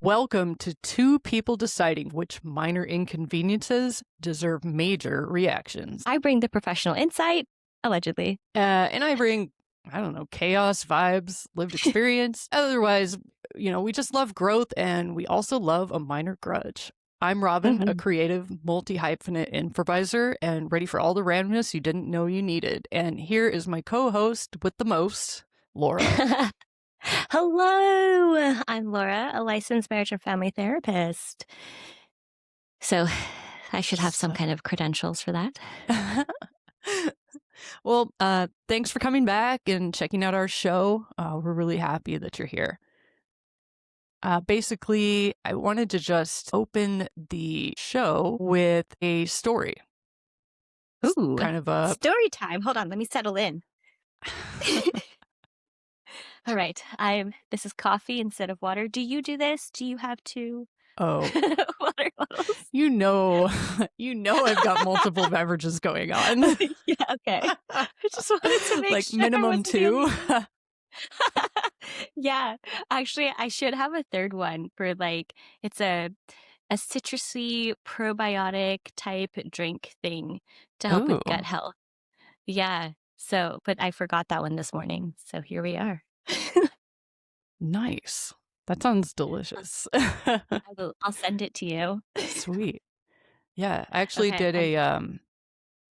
Welcome to two people deciding which minor inconveniences deserve major reactions. I bring the professional insight, allegedly. And I bring, I don't know, chaos, vibes, lived experience. Otherwise, we just love growth, and we also love a minor grudge. I'm Robin, a creative multi-hyphenate improviser, and ready for all the randomness you didn't know you needed. And here is my co-host with the most, Lora. Hello, I'm Lora, a licensed marriage and family therapist. So I should have some kind of credentials for that. Well, thanks for coming back and checking out our show. We're really happy that you're here. Basically, I wanted to just open the show with a story. Ooh, kind of a story time. Hold on, let me settle in. All right, this is coffee instead of water. Do you do this? Do you have two water bottles? You know I've got multiple beverages going on. Yeah, okay. I just wanted to make like sure minimum two. Yeah, actually, I should have a third one for it's a citrusy probiotic type drink thing to help with gut health. Yeah, but I forgot that one this morning, so here we are. Nice. That sounds delicious. I'll send it to you. Sweet. Yeah, I actually did a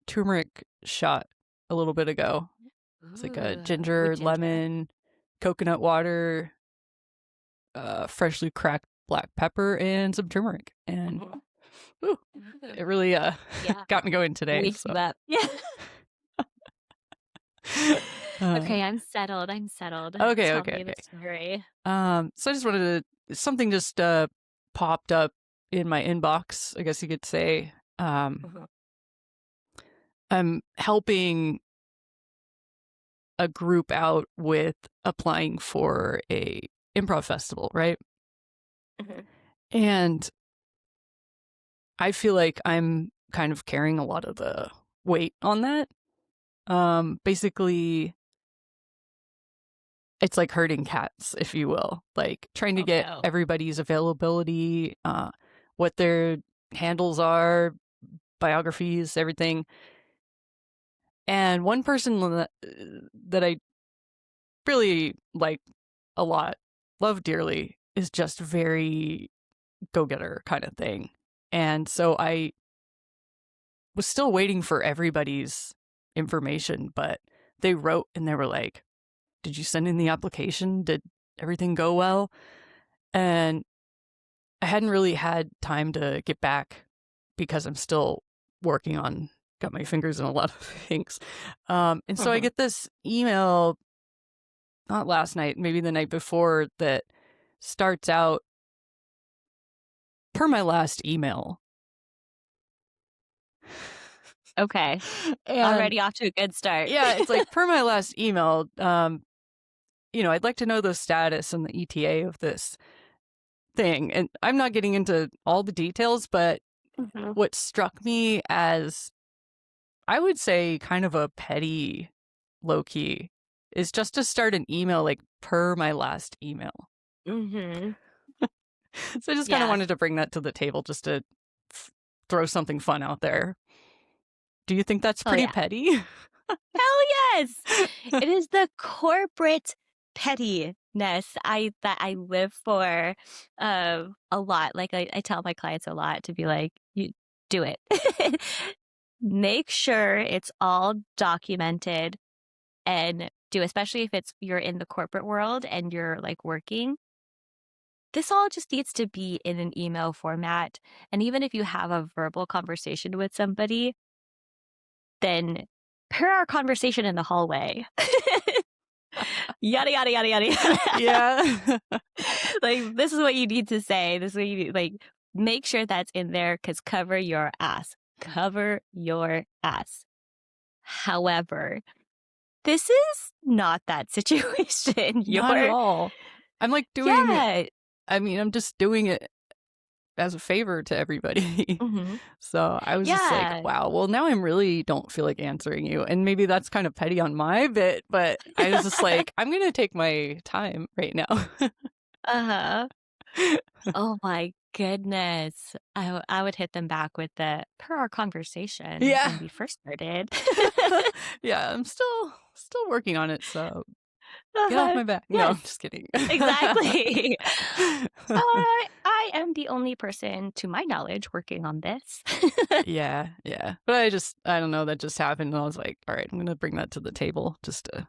turmeric shot a little bit ago. It's like a ginger, lemon, coconut water, freshly cracked black pepper, and some turmeric. And it really got me going today. Wakes you up. Yeah. Okay, I'm settled. Okay. Tell me the story. So I just wanted to, something just popped up in my inbox, I guess you could say. I'm helping a group out with applying for a improv festival, right? And I feel like I'm kind of carrying a lot of the weight on that. Basically, it's like herding cats, if you will, like trying to get everybody's availability, what their handles are, biographies, everything. And one person that I really like a lot, love dearly, is just very go-getter kind of thing. And so I was still waiting for everybody's information, but they wrote and they were like, did you send in the application? Did everything go well? And I hadn't really had time to get back because I'm still working on, got my fingers in a lot of things. And so I get this email, not last night, maybe the night before, that starts out, per my last email. Okay. Already off to a good start. Yeah, it's like, per my last email, I'd like to know the status and the ETA of this thing. And I'm not getting into all the details, but what struck me as, I would say, kind of a petty low-key is just to start an email like, per my last email. So I just kind of wanted to bring that to the table, just to throw something fun out there. Do you think that's pretty petty? Hell yes! It is the corporate pettiness that I live for a lot. Like I tell my clients a lot to be like, you do it. Make sure it's all documented and especially if you're in the corporate world and you're like working. This all just needs to be in an email format. And even if you have a verbal conversation with somebody, then per our conversation in the hallway. Yada, yada, yada, yada, yada. Yeah. Like, this is what you need to say. This is what you need. Like, make sure that's in there, because cover your ass. Cover your ass. However, this is not that situation. Not at all. I'm like doing it. I mean, I'm just doing it as a favor to everybody. So I was just like, wow, well, now I really don't feel like answering you. And maybe that's kind of petty on my bit, but I was just like, I'm going to take my time right now. Oh my goodness. I would hit them back with the per our conversation Yeah. when we first started. Yeah, I'm still working on it, so get off Uh-huh. my back. No, I'm Yes, just kidding. exactly. I am the only person, to my knowledge, working on this. Yeah, yeah. But I don't know, that just happened, and I was like, "All right, I'm gonna bring that to the table just to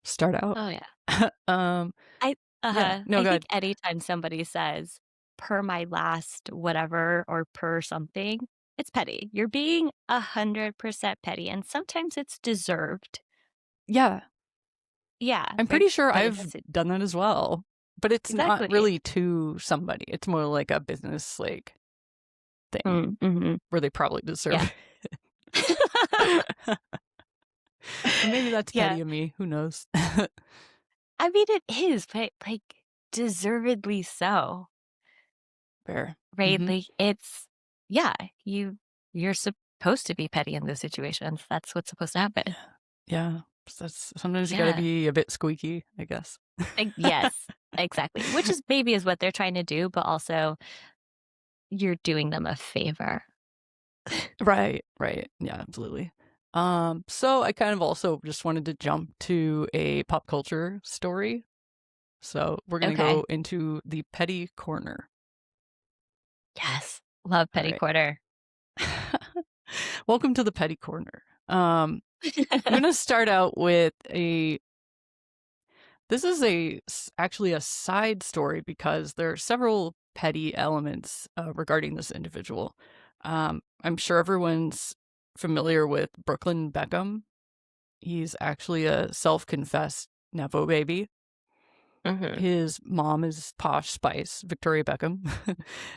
start out." Oh, yeah. Um, I yeah. uh-huh. No, I go think ahead. anytime somebody says, "Per my last whatever," or "per something," it's petty. You're being 100% petty, and sometimes it's deserved. Yeah. Yeah, I'm right? pretty sure But it I've doesn't done that as well, but it's not exactly. really to somebody. It's more like a business, like, thing Mhm. where they probably deserve Yeah. it. Or maybe that's Yeah. petty of me, who knows? I mean, it is, but, like, deservedly so, Fair. right? Mhm. Like, it's yeah, you're supposed to be petty in those situations. That's what's supposed to happen. Yeah. Yeah. That's sometimes you gotta Yeah. be a bit squeaky, I guess. Yes, exactly, which is maybe is what they're trying to do, but also you're doing them a favor. Right, right. Yeah, absolutely. So I kind of also just wanted to jump to a pop culture story. So we're gonna Okay. go into the petty corner. Yes. Love All petty right. quarter. Welcome to the petty corner. I'm gonna start out with a this is actually a side story because there are several petty elements regarding this individual. I'm sure everyone's familiar with Brooklyn Beckham. He's actually a self-confessed Nepo baby. Mhm. His mom is Posh Spice, Victoria Beckham,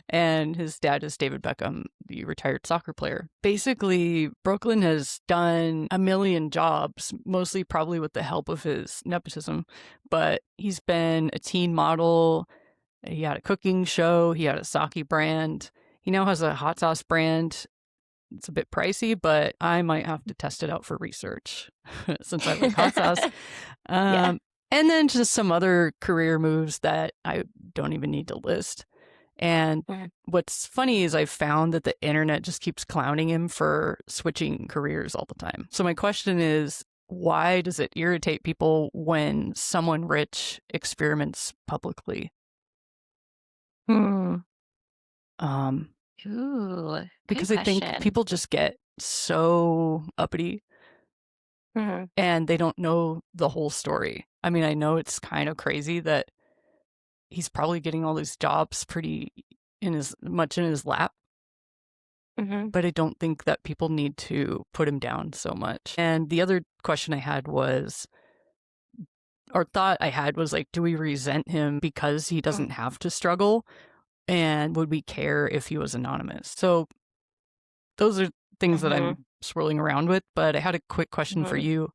and his dad is David Beckham, the retired soccer player. Basically, Brooklyn has done a million jobs, mostly probably with the help of his nepotism, but he's been a teen model. He had a cooking show. He had a sake brand. He now has a hot sauce brand. It's a bit pricey, but I might have to test it out for research since I like hot sauce. Yeah. Um, and then just some other career moves that I don't even need to list. And Mhm. what's funny is I found that the internet just keeps clowning him for switching careers all the time. So my question is, why does it irritate people when someone rich experiments publicly? Hmm. Um, Ooh, good because I think question. people just get so uppity Mhm. and they don't know the whole story. I mean, I know it's kind of crazy that he's probably getting all these jobs pretty in his lap, Mhm. but I don't think that people need to put him down so much. And the other question I had was, or thought I had was like, do we resent him because he Mm. doesn't have to struggle? And would we care if he was anonymous? So those are things that Mhm. I'm swirling around with, but I had a quick question for Mhm. you.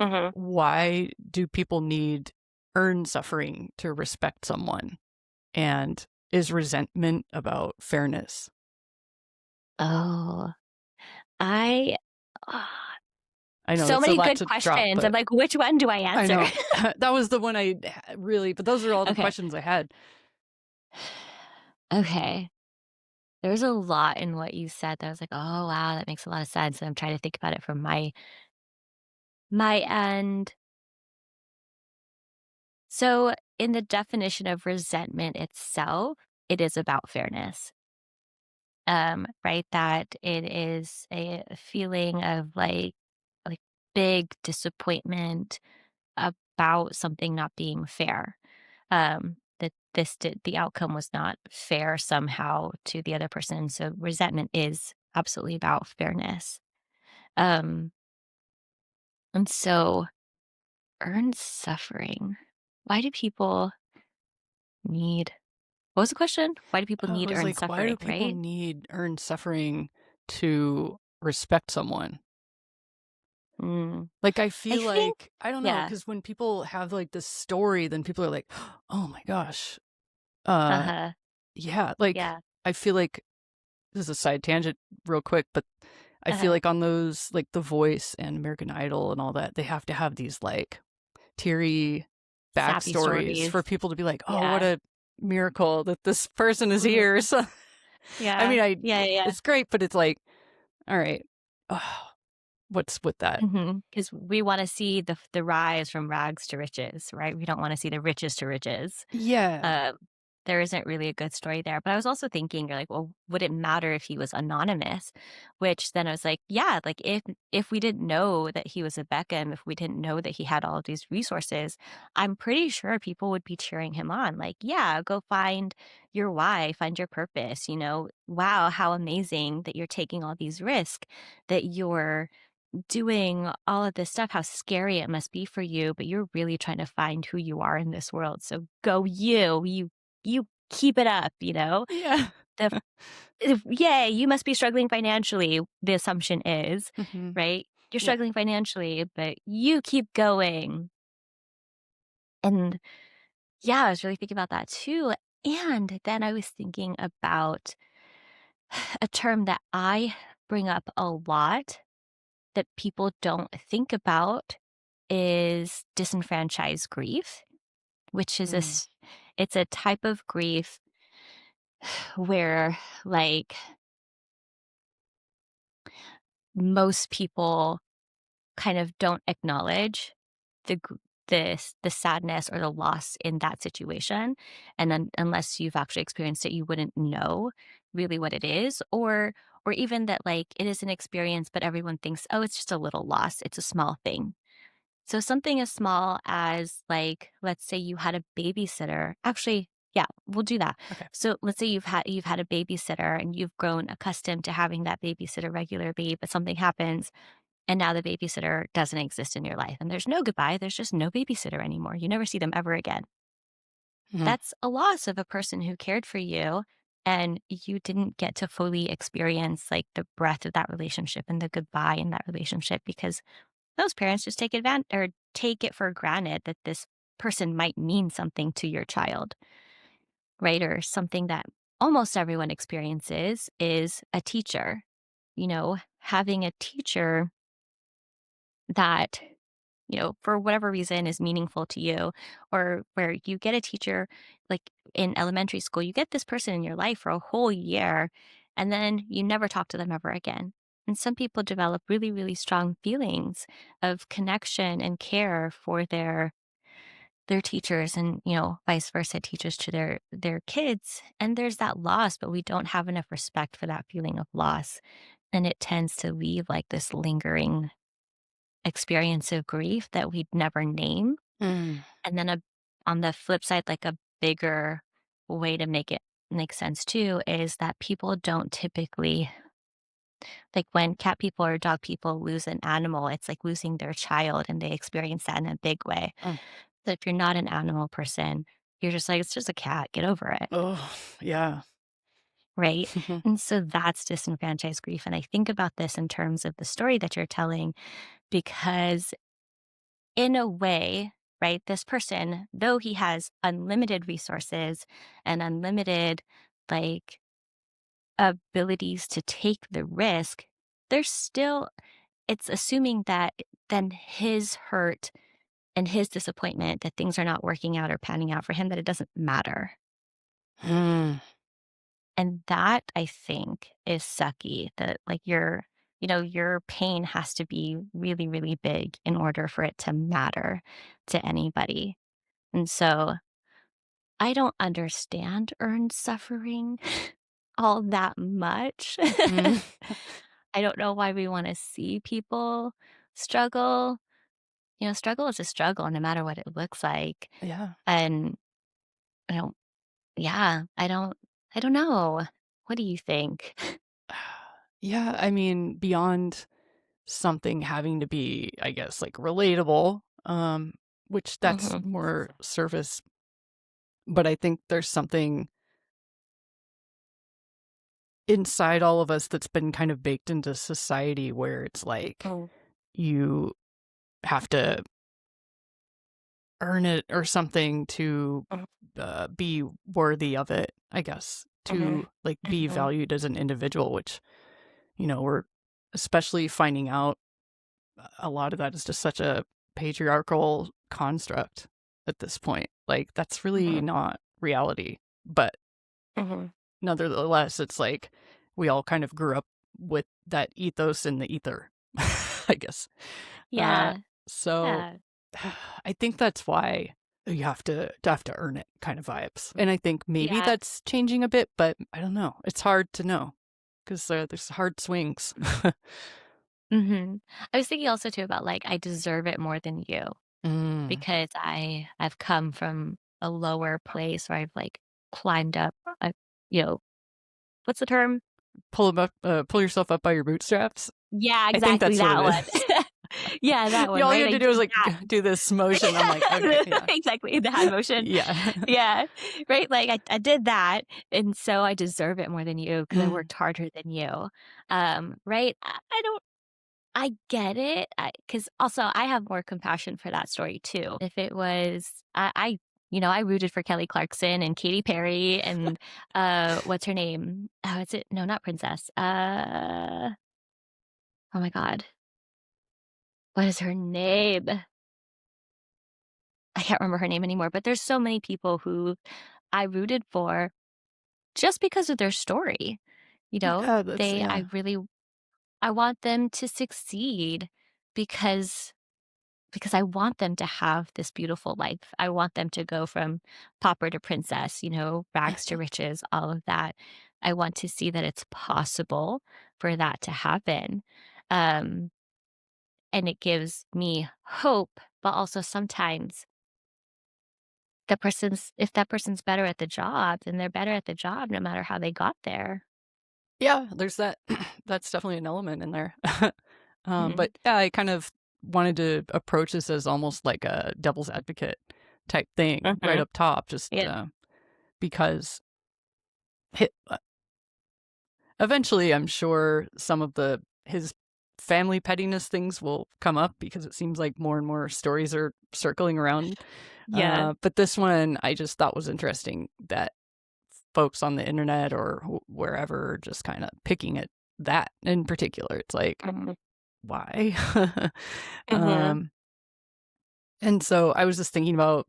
Mhm. Why do people need earned suffering to respect someone? And is resentment about fairness? Oh, I I know so that's a many lot good to drop, questions. I'm but like, which one do I I answer? know that was the one really, but those are all the Okay. questions I had. Okay. There's a lot in what you said that I was like, "Oh, wow, that makes a lot of sense." And I'm trying to think about it from my end. So, in the definition of resentment itself, it is about fairness. Right? That it is a feeling of like big disappointment about something not being fair. That the outcome was not fair somehow to the other person. So resentment is absolutely about fairness. Um, and so earned suffering. Why do people need what was the question? Why do people I need was earned like, why do suffering, people right? need earned suffering to respect someone? Mm. Like, I I feel think like, I don't know, yeah. because when people have like this story, then people are like, oh my gosh. Uh, Uh-huh. yeah, like, Yeah. I feel like this is a side tangent real quick, but I feel Uh-huh. like on those, like The Voice and American Idol and all that, they have to have these like teary Sappy backstories stories. for people to be like, oh, what Yeah. a miracle that this person is Mhm. here. So, I Yeah. mean, Yeah, yeah, it's great, but it's like, all right, what's with that? because we wanna see the rise from rags to riches, right? We don't wanna see the riches to riches. Yeah. Um, there isn't really a good story there, but I was also thinking, you're like, "Well, would it matter if he was anonymous?" Which then I was like, "Yeah, like, if we didn't know that he was a Beckham, if we didn't know that he had all of these resources, I'm pretty sure people would be cheering him on, like, 'Yeah, go find your why, find your purpose,' you know? Wow, how amazing that you're taking all these risks, that you're doing all of this stuff, how scary it must be for you, but you're really trying to find who you are in this world. So go you. You keep it up, you know? Yeah. The if yay, you must be struggling financially, the assumption is, Hmm. right? You're Yeah. struggling financially, but you keep going. And yeah, I was really thinking about that too. And then I was thinking about a term that I bring up a lot that people don't think about is disenfranchised grief, which is Mm. it's a type of grief where like most people kind of don't acknowledge the the sadness or the loss in that situation, and then unless you've actually experienced it, you wouldn't know really what it is, or even that like it is an experience, but everyone thinks, oh, it's just a little loss, it's a small thing. So something as small as like, let's say you had a babysitter. Actually, yeah, we'll do that. Okay. So let's say you've had a babysitter and you've grown accustomed to having that babysitter regularly, but something happens and now the babysitter doesn't exist in your life. And there's no goodbye, there's just no babysitter anymore. You never see them ever again. Mhm. That's a loss of a person who cared for you and you didn't get to fully experience like the breadth of that relationship and the goodbye in that relationship because most parents just take advantage or take it for granted that this person might mean something to your child, right? Or something that almost everyone experiences is a teacher. You know, having a teacher that, you know, for whatever reason is meaningful to you, or where you get a teacher like in elementary school, you get this person in your life for a whole year and then you never talk to them ever again. And some people develop really, really strong feelings of connection and care for their teachers and, you know, vice versa, teachers to their kids. And there's that loss, but we don't have enough respect for that feeling of loss. And it tends to leave like this lingering experience of grief that we'd never name. Mm. And then on the flip side, like a bigger way to make it make sense too is that people don't typically like when cat people or dog people lose an animal, it's like losing their child and they experience that in a big way. Mm. So if you're not an animal person, you're just like, it's just a cat, get over it. Oh, yeah. Right. And so that's disenfranchised grief. And I think about this in terms of the story that you're telling, because in a way, right, this person, though he has unlimited resources and unlimited like abilities to take the risk, there's still, it's assuming that then his hurt and his disappointment that things are not working out or panning out for him, that it doesn't matter. Mm. And that I think is sucky that like you know, your pain has to be really, really big in order for it to matter to anybody. And so I don't understand earned suffering all that much. Mm. I don't know why we want to see people struggle. You know, struggle is a struggle no matter what it looks like. Yeah. And I don't, yeah, I don't know. What do you think? Yeah, I mean, beyond something having to be, I guess, like relatable, which that's Hmm. more surface, but I think there's something inside all of us that's been kind of baked into society where it's like Mm, you have to earn it or something to mm, be worthy of it, I guess, mhm, to like be mhm, valued as an individual, which, we're especially finding out a lot of that is just such a patriarchal construct at this point. Like, that's really mhm. not reality. but Mm-hmm. nevertheless, it's like we all kind of grew up with that ethos in the ether, I guess. Uh, Yeah. so Yeah. I think that's why you have to earn it kind of vibes. And I think maybe Yeah. that's changing a bit, but I don't know. It's hard to know because there's hard swings. Mm-hmm. I was thinking also too about like I deserve it more than you Mm. because I've come from a lower place where I've like climbed up a, you know, what's the term? Pull yourself up by your bootstraps. Yeah, I think exactly that's what that it one. is. Yeah, that Yeah, one, all you right? had I to do was did like do this motion. I'm like, okay, that. yeah, Exactly, the hand motion. yeah. Yeah, right? Like I did that, and so I deserve it more than you because I Mm. worked harder than you. Right? I don't I get it, because also I have more compassion for that story too. If it was I rooted for Kelly Clarkson and Katy Perry and, what's her name? Oh, is it no, not Princess. Oh my god. What is her name? I can't remember her name anymore, but there's so many people who I rooted for just because of their story. You know, Yeah, that's I yeah. really I want them to succeed because I want them to have this beautiful life. I want them to go from pauper to princess, rags to riches, all of that. I want to see that it's possible for that to happen. Um, and it gives me hope, but also sometimes if that person's better at the job, then they're better at the job no matter how they got there. Yeah, there's that. That's definitely an element in there. But Mhm. yeah, I kind of wanted to approach this as almost like a devil's advocate type thing right Mhm. up top, just Yeah. because hi- uh, eventually I'm sure some of his family pettiness things will come up because it seems like more and more stories are circling around. Yeah. But this one I just thought was interesting that folks on the internet or wherever are just kind of picking at that in particular. It's like, Mhm. why? Mhm. um, and so I was just thinking about,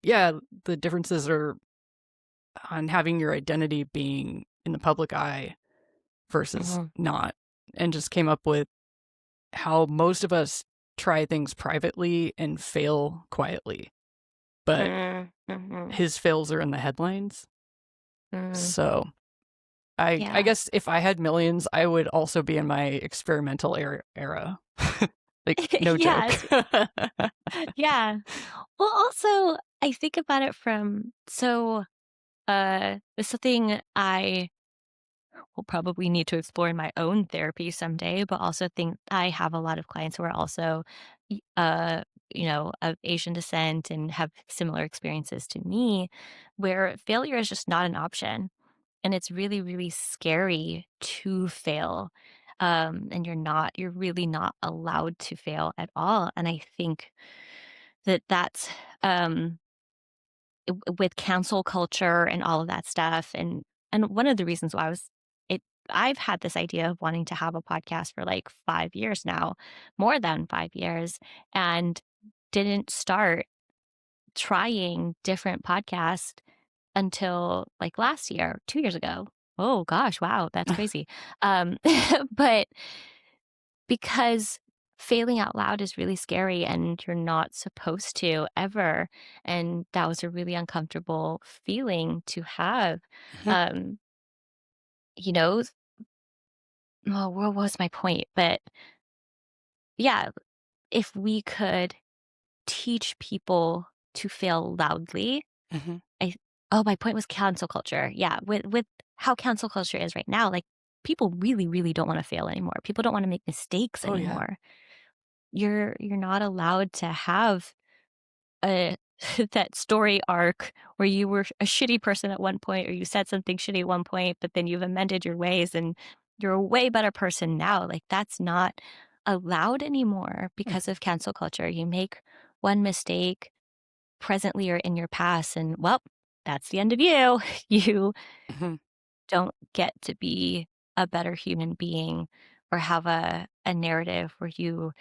yeah, the differences are on having your identity being in the public eye versus Mhm. not, and just came up with how most of us try things privately and fail quietly, but Mhm. Mhm. his fails are in the headlines. Mhm. So I Yeah. guess if I had millions, I would also be in my experimental era. Like, no joke. Yes. Yeah. Well, also, I think about it from it's something I will probably need to explore in my own therapy someday, but also think I have a lot of clients who are also, y- uh, of Asian descent and have similar experiences to me, where failure is just not an option. And it's really, really scary to fail. And you're really not allowed to fail at all. And I think that's um, with cancel culture and all of that stuff. And one of the reasons why it, I've had this idea of wanting to have a podcast for like 5 years now, more than 5 years, and didn't start trying different podcasts until like last year, 2 years ago. Oh gosh, wow, that's crazy. Um, but because failing out loud is really scary and you're not supposed to ever, and that was a really uncomfortable feeling to have. Mhm, Um, you know, oh, what was my point? But yeah, if we could teach people to fail loudly, mhm. I oh, my point was cancel culture. Yeah, with how cancel culture is right now, like people really, really don't want to fail anymore. People don't want to make mistakes Oh, yeah. anymore. You're not allowed to have a that story arc where you were a shitty person at one point or you said something shitty at one point, but then you've amended your ways and you're a way better person now. Like that's not allowed anymore because of cancel culture. You make one mistake presently or in your past and well, that's the end of you. You Mhm. don't get to be a better human being or have a narrative where you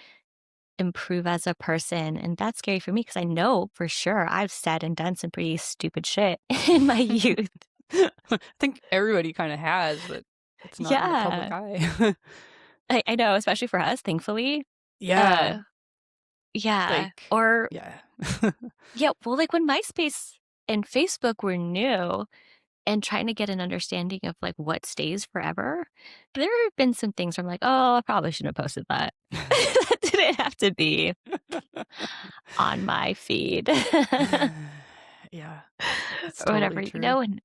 improve as a person, and that's scary for me because I know for sure I've said and done some pretty stupid shit in my youth. I think everybody kinda has, but it's not in the public Yeah. eye. I know, especially for us, thankfully. Yeah, Uh, yeah. like Or yeah. yeah, well, like, when MySpace and Facebook were new and trying to get an understanding of, like, what stays forever, there have been some things where I'm like, "Oh, I probably shouldn't have posted that." That didn't have to be on my feed. Yeah, that's Or totally whatever, true. and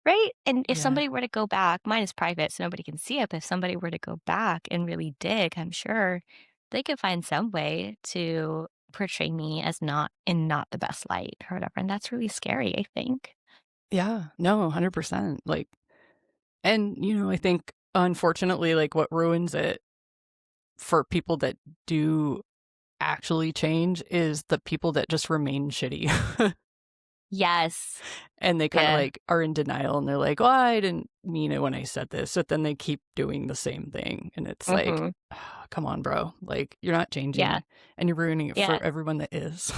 right? And if Yeah. somebody were to go back, mine is private, so nobody can see it, but if somebody were to go back and really dig, I'm sure they could find some way to portray me as not the best light or whatever, and that's really scary, I think. Yeah, no, 100%, like and, I think, unfortunately, like, what ruins it for people that do actually change is the people that just remain shitty. Yes. And they kinda, Yeah. like, are in denial, and they're like, "Well, I didn't mean it when I said this," but then they keep doing the same thing, and it's like, Mhm. "Come on, bro, like, you're not Yeah. changing, and you're ruining it Yeah. for everyone that is."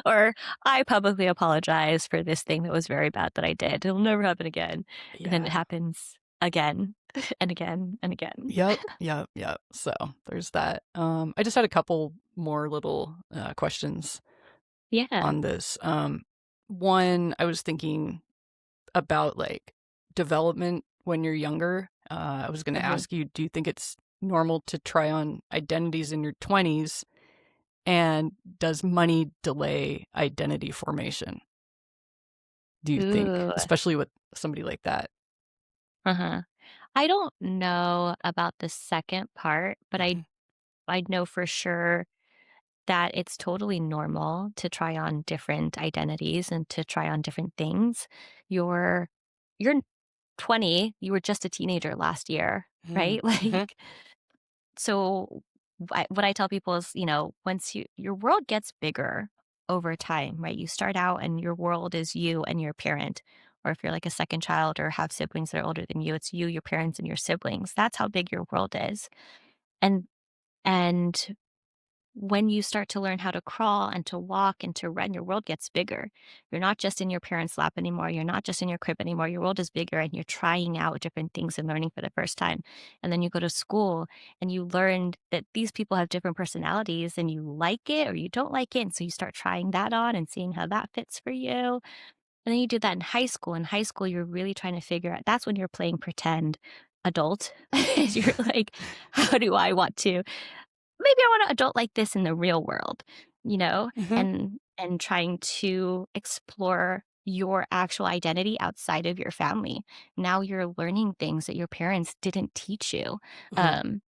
Or, "I publicly apologize for this thing that was very bad that I did. It'll never happen again." And then it Yeah. happens again and again and again. Yep, yep, yep, so, there's that. I just had a couple more little, questions Yeah. on this. One, I was thinking about, like, development when you're younger. I was gonna Mhm. ask you, do you think it's normal to try on identities in your 20s, and does money delay identity formation, do you think? Ooh. Especially with somebody like that. Uh-huh. I don't know about the second part, but Mhm, I know for sure that it's totally normal to try on different identities and to try on different things. You're 20, you were just a teenager last year, mhm, right? mhm, Like, so what I tell people is, once your world gets bigger over time, right? You start out and your world is you and your parent. Or if you're like a second child or have siblings that are older than you, it's you, your parents, and your siblings. That's how big your world is. And and when you start to learn how to crawl and to walk and to run, your world gets bigger. You're not just in your parents' lap anymore. You're not just in your crib anymore. Your world is bigger and you're trying out different things and learning for the first time. And then you go to school and you learn that these people have different personalities and you like it or you don't like it. And so you start trying that on and seeing how that fits for you. And then you do that in high school. In high school, you're really trying to figure out that's when you're playing pretend adult. You're like, how do I want to maybe I want to adult like this in the real world, mhm, and trying to explore your actual identity outside of your family. Now you're learning things that your parents didn't teach you. mhm, Um,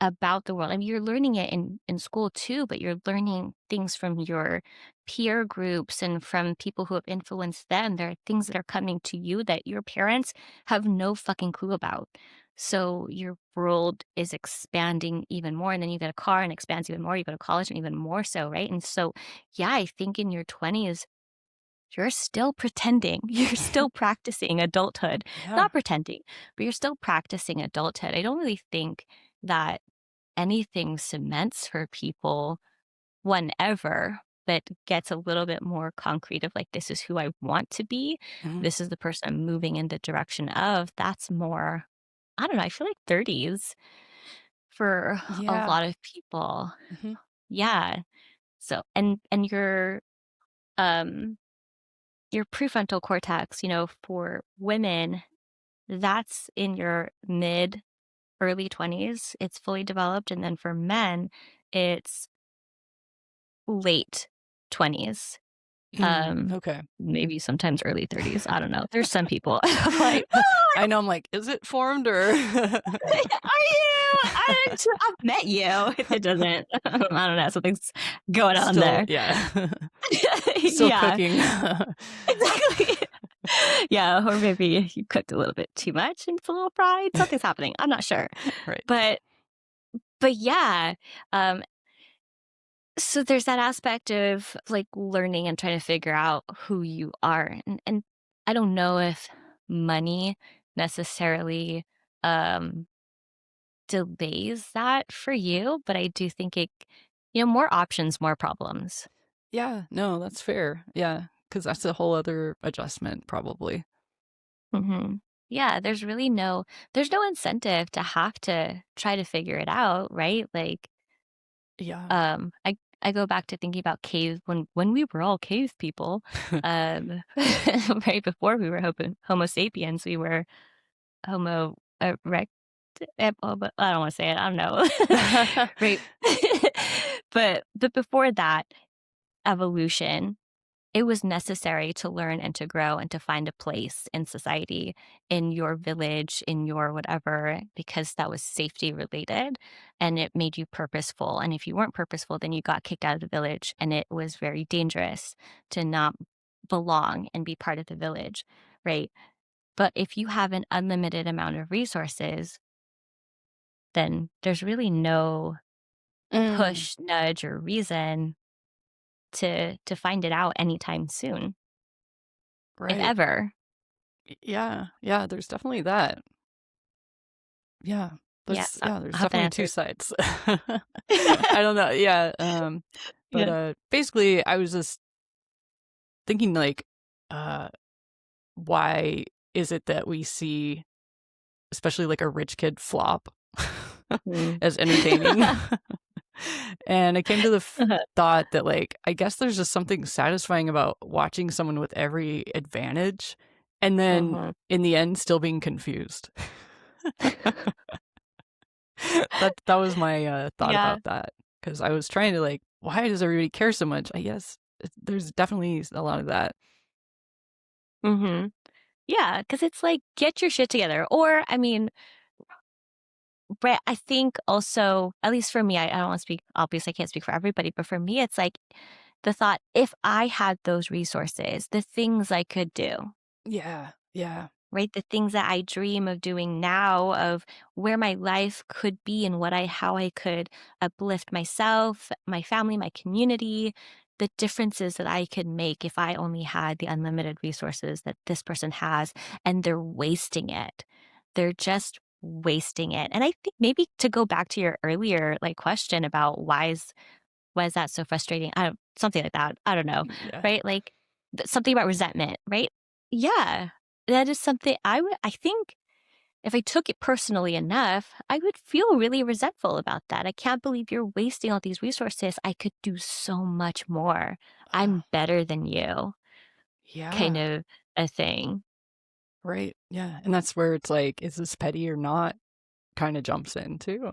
about the world. I mean, you're learning it in school too, but you're learning things from your peer groups and from people who have influenced them. There are things that are coming to you that your parents have no fucking clue about. So your world is expanding even more. And then you get a car and it expands even more. You go to college and even more so, right? And so, yeah, I think in your 20s, you're still pretending. You're still practicing adulthood. yeah, Not pretending, but you're still practicing adulthood. I don't really think that anything cements for people whenever, but gets a little bit more concrete of like, this is who I want to be. mhm, This is the person I'm moving in the direction of. That's more, I don't know, I feel like 30s for a yeah, lot of people. mhm, Yeah. So, and um, your prefrontal cortex, for women, that's in your mid early 20s. It's fully developed. And then for men, it's late 20s, okay. maybe sometimes early 30s, I don't know. There's some people I'm like, "Oh, I know, I'm like, "Is it formed or" are you? I've met you." It doesn't. I don't know, something's going on Still there. yeah. Still Yeah, cooking. exactly. Yeah, or maybe you cooked a little bit too much and it's a little fried, something's happening, I'm not sure. Right. But yeah, um, so there's that aspect of, like, learning and trying to figure out who you are, and I don't know if money necessarily, um, delays that for you, but I do think more options, more problems. Yeah, no, that's fair. Yeah, because that's a whole other adjustment probably. Yeah, there's no incentive to have to try to figure it out, right? Like, Yeah. I go back to thinking about cave when we were all cave people, right before we were Homo sapiens, we were Homo erect. But I don't want to say it. I don't know, right? But before that evolution, it was necessary to learn and to grow and to find a place in society, in your village, in your whatever, because that was safety related and it made you purposeful. And if you weren't purposeful, then you got kicked out of the village and it was very dangerous to not belong and be part of the village, right? But if you have an unlimited amount of resources, then there's really no Mm, push, nudge, or reason to find it out anytime soon, if right. ever. Yeah, yeah, there's definitely that. Yeah. Yeah, so I There's hope that definitely two answered. sides. I don't know. Yeah, but Yeah. basically I was just thinking like uh why is it that we see especially like a rich kid flop Mm. as entertaining? And I came to the Uh-huh, thought that like I guess there's just something satisfying about watching someone with every advantage and then mhm. in the end still being confused. That was my thought Yeah, about that because I was trying to like why does everybody care so much? I guess there's definitely a lot of that. mhm. Yeah, because it's like, get your shit together, or, I mean, but I think also, at least for me, I don't wanna speak obviously, I can't speak for everybody, but for me, it's like the thought, if I had those resources, the things I could do. Yeah, yeah. Right? The things that I dream of doing now, of where my life could be and how I could uplift myself, my family, my community, the differences that I could make if I only had the unlimited resources that this person has, and they're wasting it. They're just wasting it. And I think maybe to go back to your earlier like question about why is that so frustrating? I don't something like that. I don't know, Yeah. right? Like something about resentment, right? Yeah, that is something I think if I took it personally enough, I would feel really resentful about that. I can't believe you're wasting all these resources. I could do so much more. Oh, I'm better than you, kind yeah. of a thing. Right. Yeah. And that's where it's like, is this petty or not? Kind of jumps in too.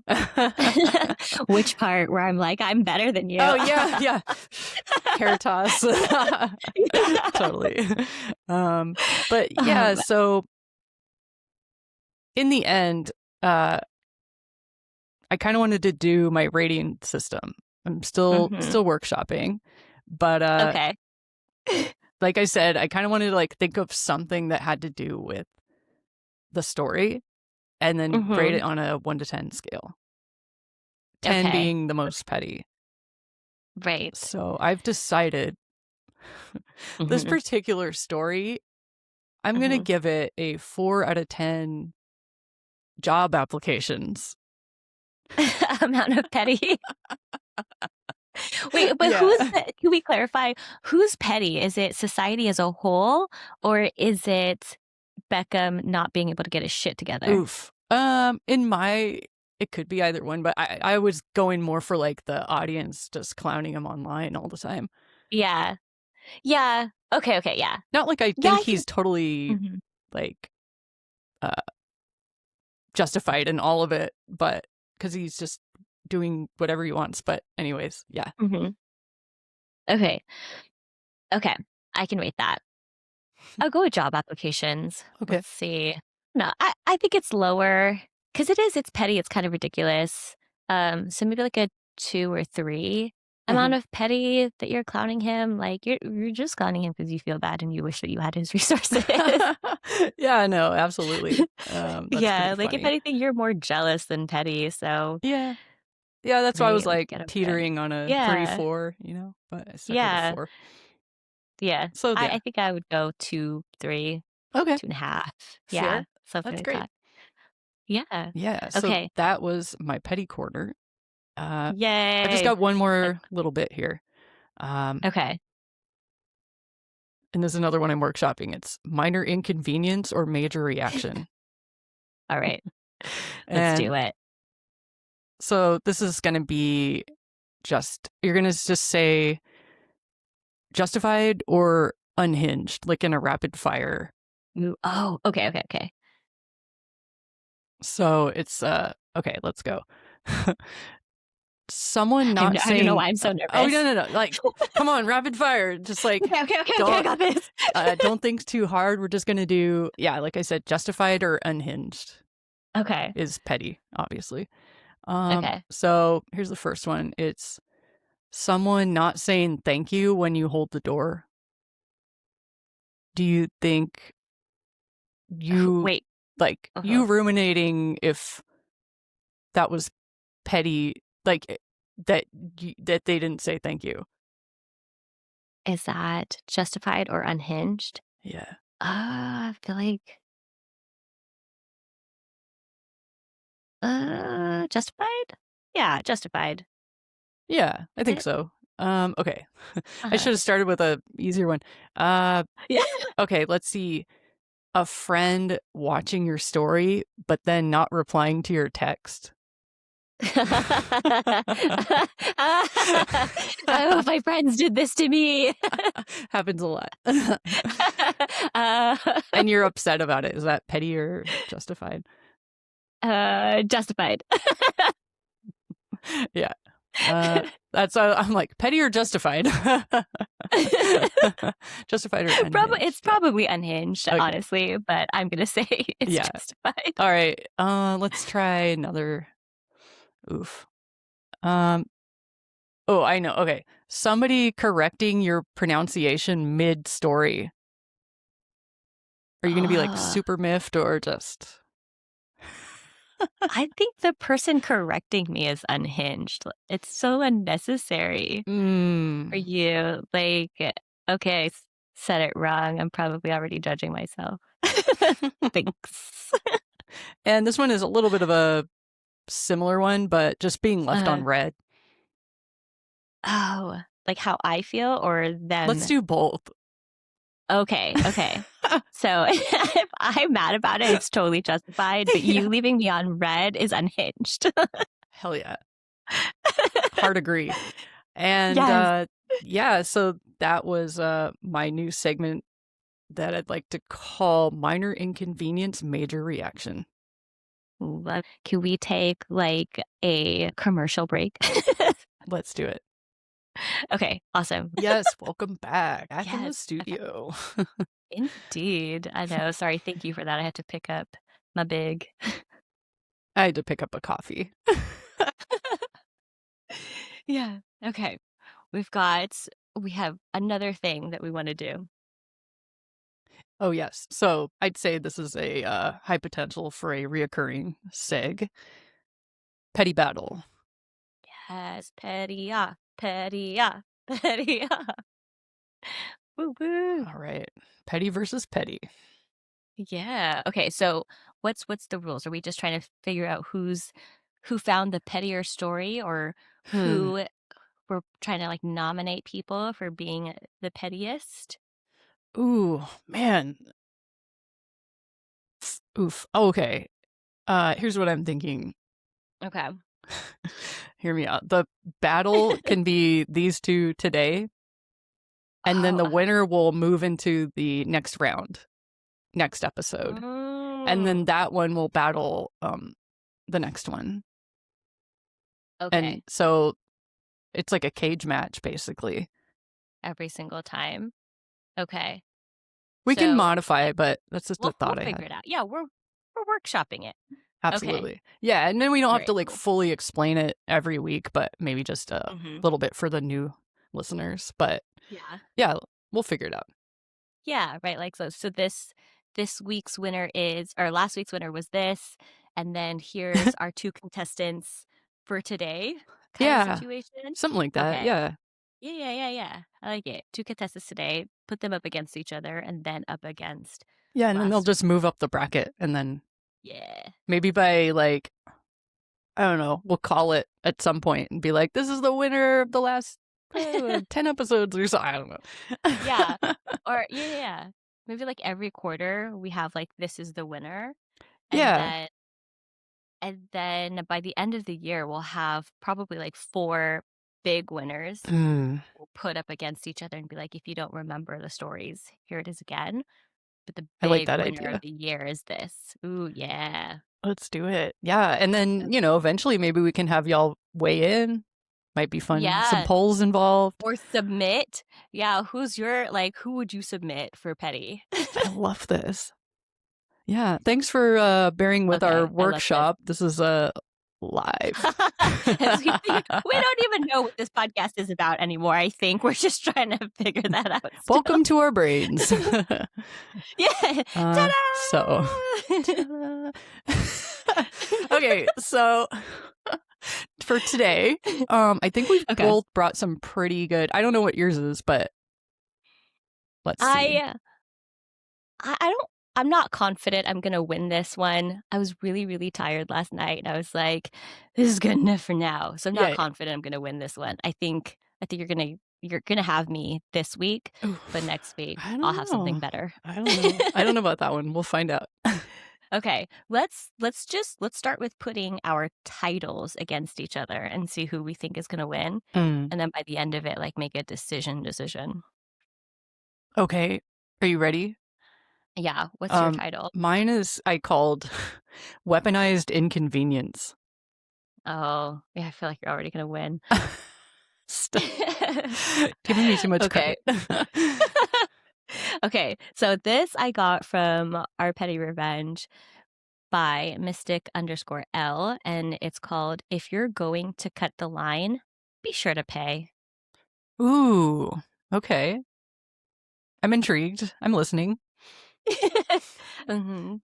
Which part where I'm like, I'm better than Oh you. yeah, yeah. Hair toss. Totally. Um, but yeah, um, so in the end, uh, I kind of wanted to do my rating system. I'm mhm. still workshopping, but Okay. like I said, I kind of wanted to like think of something that had to do with the story and then rate hmm it on a 1 to 10 scale. 10 Okay. being the most petty. Right. So I've decided this hmm particular story, I'm going to hmm give it a 4 out of 10 job applications. Amount of petty. Wait, but Yeah. can we clarify who's petty? Is it society as a whole, or is it Beckham not being able to get his shit together? Oof. In my it could be either one, but I was going more for like the audience just clowning him online all the time. Yeah. Yeah. Okay, okay, yeah. Not like I Yeah, think I he's think totally mhm, like uh justified in all of it, but because he's just doing whatever he wants. But anyways, yeah. mhm. Okay. Okay. I can rate that. I'll go with job applications. Okay. Let's see. No, I think it's lower because it's petty, it's kind of ridiculous. So maybe like a 2 or 3 amount Mhm. of petty that you're clowning him. Like you're just clowning him because you feel bad and you wish that you had his resources. Yeah, no, absolutely. That's pretty Yeah, like if funny. anything, you're more jealous than petty. So Yeah. Yeah, that's why I was right, like like get over it. teetering on a 3, Yeah, 4, but I stuck with a yeah, 4. yeah. So I yeah. think I would go 2, 3, Okay. 2.5. Fair. Yeah, something That's like great. that. Yeah. Yeah, so Okay. that was my petty corner. I've just Yay. got one more little bit here. Um, Okay. and there's another one I'm workshopping. It's minor inconvenience or major reaction. All right. Let's And do it. so this is going to be you're going to just say justified or unhinged, like in a rapid fire. Ooh, oh, okay, okay, okay. So it's, okay, let's go. Someone not I don't know saying, why I'm so oh, nervous. no, like, come on, rapid fire. Just like, Okay, okay, okay, okay, I got this. don't think too hard. We're just going to do, yeah, like I said, justified or unhinged Okay, is petty, obviously. okay. So here's the first one. It's someone not saying thank you when you hold the door. Do you think you, Wait. like, Uh-huh. you ruminating if that was petty, like, that they didn't say thank you? Is that justified or unhinged? Yeah. I feel like justified? Yeah, justified. Yeah, I Is think it? so. Okay. I Uh-huh. should have started with a easier one. Uh, Yeah. okay, let's see. A friend watching your story, but then not replying to your text. Oh, my friends did this to me. Happens a lot. uh, And you're upset about it. Is that petty or justified? justified. Yeah. That's I'm like petty or justified. Justified or Probably unhinged? it's Yeah. probably unhinged, Okay. honestly, but I'm gonna say it's Yeah. justified. All right. Let's try another. Oof. Um. Oh, I know. Okay. Somebody correcting your pronunciation mid story. Are you going to be like Oh, super miffed or just? I think the person correcting me is unhinged. It's so unnecessary for Mm. you. Like, okay, I said it wrong. I'm probably already judging myself. Thanks. And this one is a little bit of a similar one, but just being left on Uh, red. oh, like how I feel or Let's them? do both. Okay, okay. So if I'm mad about it, it's totally justified, but Yeah. you leaving me on red is unhinged. Hell yeah. Hard agree. And Yes. yeah, so that was my new segment that I'd like to call minor inconvenience, major reaction. Can we take like a commercial break? Let's do it. Okay, awesome. Yes, welcome back. Back in the Yes. Okay. studio. Indeed. I know. Sorry. Thank you for that. I had to pick up my big. I had to pick up a coffee. Yeah. Okay. We have another thing that we want to do. Oh, yes. So I'd say this is a high potential for a reoccurring seg. Petty battle. Yes. Petty, ah, petty, ah, petty, ah. Woo woo. All right. Petty versus petty. Yeah. Okay. So what's the rules? Are we just trying to figure out who found the pettier story, or Hmm. who we're trying to like nominate people for being the pettiest? Ooh, man. Oof. Okay. Here's what I'm thinking. Okay. Hear me out. The battle can be these two today, and then the Oh. winner will move into the next round, next episode. And then Mm. that one will battle the next one. And Okay. so it's like a cage match basically. Every single time. Okay. We can So modify it, but that's just a we'll thought I figure had. it out. Yeah, we're workshopping it. Okay. Absolutely. Yeah, and then we don't All have to right, like cool. fully explain it every week, but maybe just a Mhm. little bit for the new listeners. But Yeah. yeah, we'll figure it out. Yeah, right. Like so this week's winner is, or last week's winner was this, and then here's our two contestants for today kind of Yeah, situation. something like that. Okay. Yeah. Yeah, yeah, yeah, yeah. I like it. Two contestants today, put them up against each other and then up against Yeah, and then they'll last week. just move up the bracket and then Yeah. Maybe by like, I don't know, we'll call it at some point and be like, this is the winner of the last 10 episodes or so. I don't know. Yeah. Or yeah. Maybe like every quarter we have like this is the winner. And Yeah. then by the end of the year we'll have probably like 4 big winners. We'll put up against each other and be like, if you don't remember the stories, here it is again. But the I like big that winner idea. of the year is this. Ooh, yeah. Let's do it. Yeah. And then, eventually maybe we can have y'all weigh in. Might be fun. Some Yeah. polls involved. Or submit. Yeah. Who would you submit for Petty? I love this. Yeah. Thanks for bearing with our Okay, I love workshop. This is live. we don't even know what this podcast is about anymore. I think we're just trying to figure that out. Still. Welcome to our brains. Yeah. Ta-da! Okay, so for today, I think we've both brought some pretty good. I don't know what yours is, but let's see. I'm not confident I'm gonna win this one. I was really, really tired last night, and I was like, "This is good enough for now." So I'm not confident I'm gonna win this one. I think you're gonna have me this week, but next week I'll have something better. I don't know. I don't know about that one. We'll find out. Okay, let's start with putting our titles against each other and see who we think is gonna win, and then by the end of it, like make a decision. Okay, are you ready? Yeah, what's your title? Mine is I called Weaponized Inconvenience. Oh, yeah, I feel like you're already gonna win. Stop. Giving me too much credit. Okay, so this I got from Our Petty Revenge by Mystic_L, and it's called If You're Going to Cut the Line, Be Sure to Pay. Ooh, okay. I'm intrigued. I'm listening. Mm-hmm.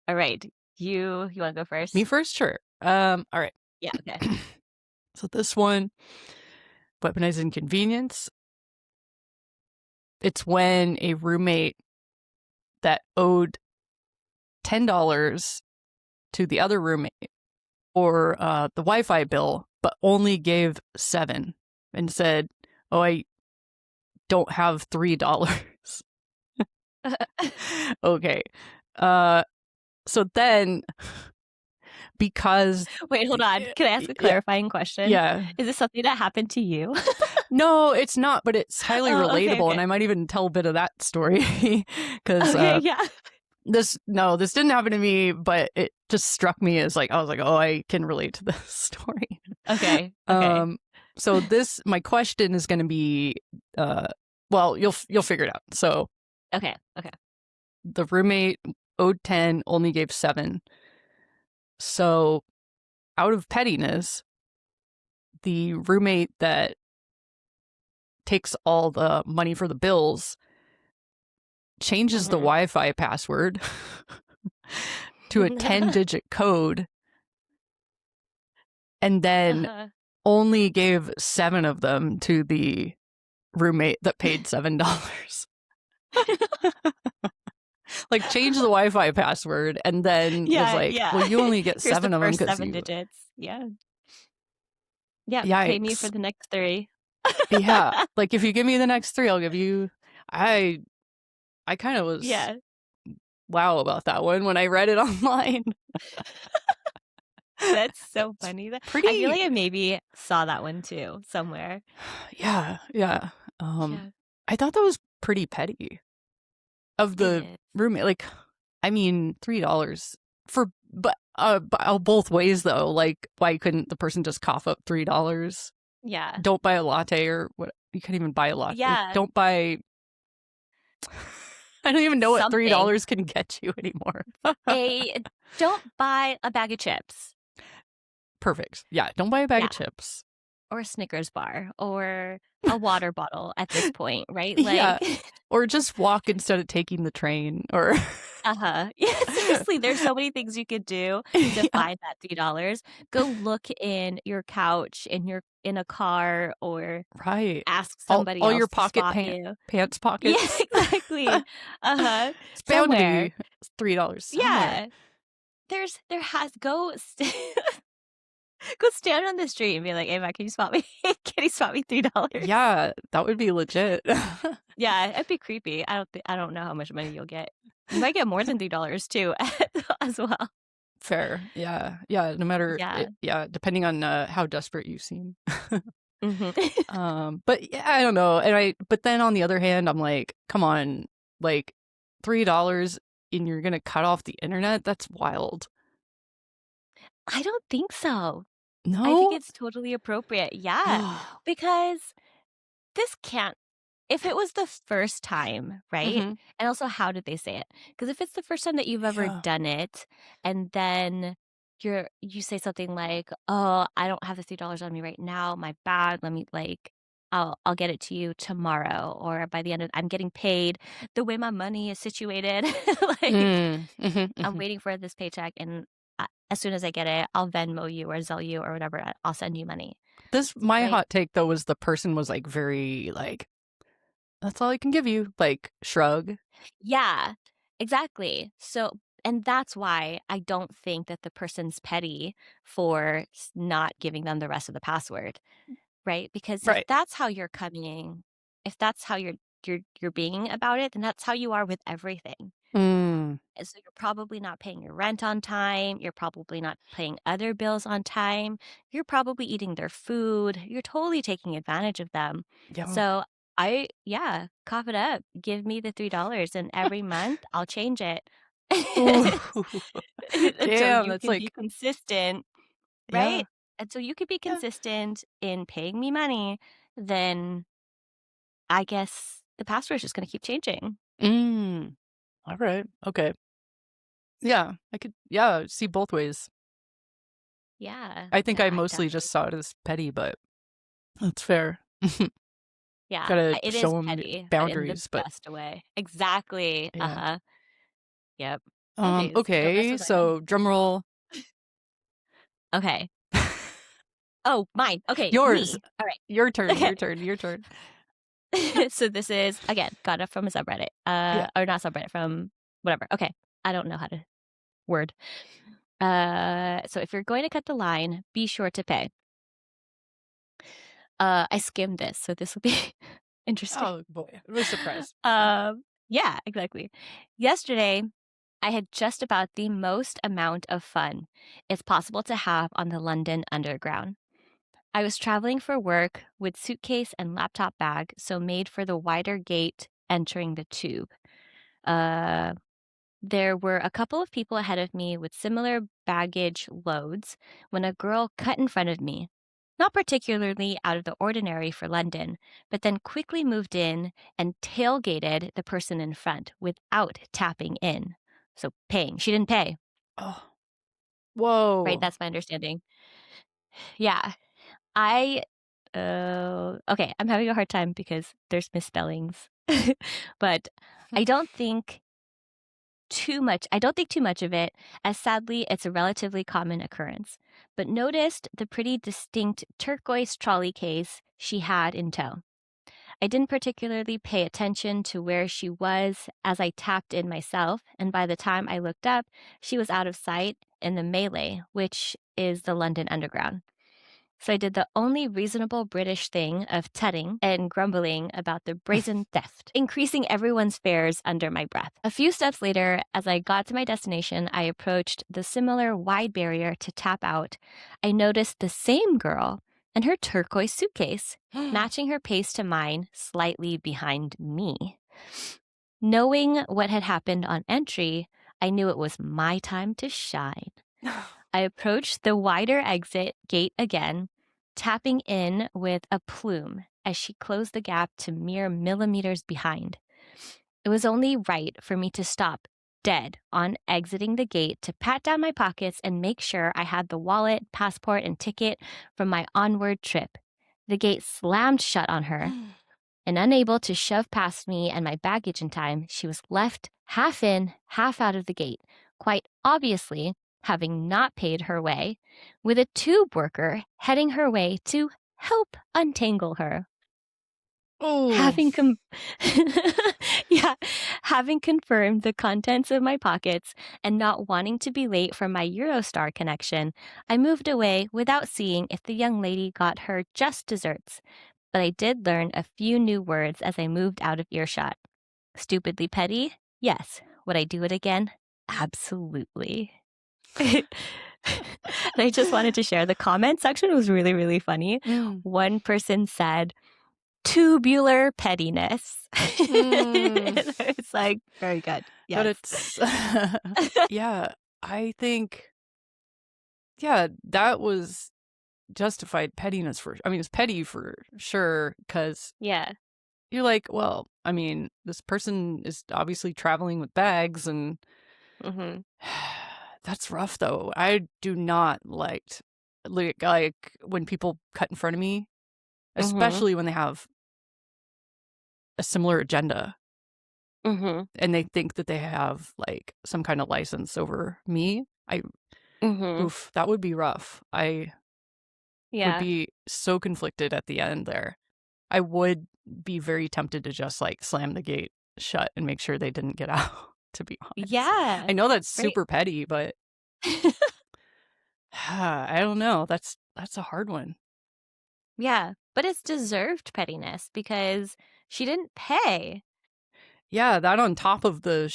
All right, you want to go first? Me first? Sure. All right. Yeah, okay. So this one, Weaponized Inconvenience. It's when a roommate that owed $10 to the other roommate or the Wi-Fi bill, but only gave $7 and said, "Oh, I don't have $3." Okay. So then, because wait, hold on. Can I ask a clarifying question? Yeah. Is this something that happened to you? No, it's not, but it's highly relatable, okay. And I might even tell a bit of that story because this didn't happen to me, but it just struck me as like I was like, oh, I can relate to this story. Okay. So my question is going to be, well, you'll figure it out. So okay. The roommate owed 10, only gave 7. So out of pettiness, the roommate that takes all the money for the bills changes the Wi-Fi password to a 10-digit code and then only gave 7 of them to the roommate that paid $7. Like change the Wi-Fi password and then was like, well, you only get 7 of them because 7 digits. Yeah. Yeah. Yikes. Pay me for the next 3. Yeah. Like if you give me the next 3, I'll give you. I kind of was wow about that one when I read it online. That's so funny. I feel like I maybe saw that one too somewhere. Yeah. I thought that was pretty petty of the roommate. Like, I mean, $3 but both ways though. Like, why couldn't the person just cough up $3? Yeah. Don't buy a latte or what? You can't even buy a latte. Yeah. Don't buy. I don't even know what $3 can get you anymore. Don't buy a bag of chips. Perfect. Yeah. Don't buy a bag of chips. Or a Snickers bar or a water bottle at this point, right? Like, yeah. Or just walk instead of taking the train or. Yeah, seriously, there's so many things you could do to find that $3. Go look in your couch, in a car, or ask somebody all else your pocket pants pockets. Yeah, exactly. It's bound to be $3. Yeah. there has go stand on the street and be like, "Hey, man, can you spot me? Can you spot me $3?" Yeah, that would be legit. Yeah, it'd be creepy. I don't know how much money you'll get. You might get more than $3 too, as well. Fair. Yeah. Yeah, no matter Yeah. yeah, depending on, how desperate you seem. Mhm. But yeah, I don't know, but then on the other hand, I'm like, "Come on, like, $3 and you're gonna cut off the internet? That's wild." I don't think so. I think No? it's totally appropriate. Yeah, because this can't if it was the first time, right? Mhm. And also, how did they say it? Because if it's the first time that you've ever Yeah. done it, and then you say something like, "Oh, I don't have the $3 on me right now. My bad. Let me like, I'll get it to you tomorrow, or by the end of I'm getting paid. The way my money is situated, like Mm. Mhm, I'm mhm. waiting for this paycheck, and as soon as I get it, I'll Venmo you or Zelle you or whatever. I'll send you money." My Right? hot take, though, was the person was, like, very, like, "That's all I can give you," like, shrug. Yeah, exactly. So, and that's why I don't think that the person's petty for not giving them the rest of the password, right? Because if Right. that's how you're if that's how you're being about it, then that's how you are with everything. Mm. And so you're probably not paying your rent on time. You're probably not paying other bills on time. You're probably eating their food. You're totally taking advantage of them. Yeah. So yeah, cough it up. Give me the $3 and every month I'll change it Ooh. until Damn, you that's can be like consistent, yeah, right? Until you could be yeah. consistent in paying me money, then I guess the password is just going to keep changing. Mm. Alright, okay. Yeah, I could see both ways. Yeah, I think yeah, I I mostly definitely just saw it as petty, but that's fair. Yeah, Gotta it is show them petty, but in the boundaries, but best way. Exactly, yeah. uh-huh, yep. Boundaries, don't mess Okay, with my money. so drum roll. Okay. Oh, mine, okay, Yours. me. Alright, Your turn, okay. your turn, your turn. So this is, again, got it from a subreddit, Yeah. or not subreddit, from whatever, okay, I don't know how to word. So if you're going to cut the line, be sure to pay. I skimmed this, so this will be interesting. Oh, boy. I was surprised. Yeah, exactly. Yesterday, I had just about the most amount of fun it's possible to have on the London Underground. I was traveling for work with suitcase and laptop bag, so made for the wider gate entering the tube. Uh, there were a couple of people ahead of me with similar baggage loads when a girl cut in front of me. Not particularly out of the ordinary for London, but then quickly moved in and tailgated the person in front without tapping in. So paying. She didn't pay, Oh. right? Whoa. That's my understanding. Yeah. I okay, I'm having a hard time because there's misspellings. But I don't think I don't think too much of it, as sadly it's a relatively common occurrence. But noticed the pretty distinct turquoise trolley case she had in tow. I didn't particularly pay attention to where she was as I tapped in myself, and by the time I looked up, she was out of sight in the melee, which is the London Underground. So I did the only reasonable British thing of tutting and grumbling about the brazen theft, increasing everyone's fares under my breath. A few steps later, as I got to my destination, I approached the similar wide barrier to tap out. I noticed the same girl and her turquoise suitcase, matching her pace to mine slightly behind me. Knowing what had happened on entry, I knew it was my time to shine. I approached the wider exit gate again, tapping in with a plume as she closed the gap to mere millimeters behind. It was only right for me to stop dead on exiting the gate to pat down my pockets and make sure I had the wallet, passport, and ticket from my onward trip. The gate slammed shut on her, and unable to shove past me and my baggage in time, she was left half in, half out of the gate, quite obviously having not paid her way, with a tube worker heading her way to help untangle her. Oh. Having yeah, having confirmed the contents of my pockets and not wanting to be late for my Eurostar connection, I moved away without seeing if the young lady got her just desserts. But I did learn a few new words as I moved out of earshot. Stupidly petty? Yes. Would I do it again? Absolutely. And I just wanted to share the comment section was really, really funny. Mm. One person said, tubular pettiness. Mm. It's like, very good. Yes. But it's, yeah, I think, yeah, that was justified pettiness I mean, it's petty for sure, because yeah. you're like, well, I mean, this person is obviously traveling with bags, and Mm-hmm. that's rough, though. I do not like when people cut in front of me, Mm-hmm. especially when they have a similar agenda Mm-hmm. and they think that they have like some kind of license over me. Mm-hmm. Oof, that would be rough. I would Yeah. be so conflicted at the end there. I would be very tempted to just like slam the gate shut and make sure they didn't get out, to be honest. Yeah. I know that's Right. super petty, but I don't know. That's a hard one. Yeah. But it's deserved pettiness because she didn't pay. Yeah, that on top of the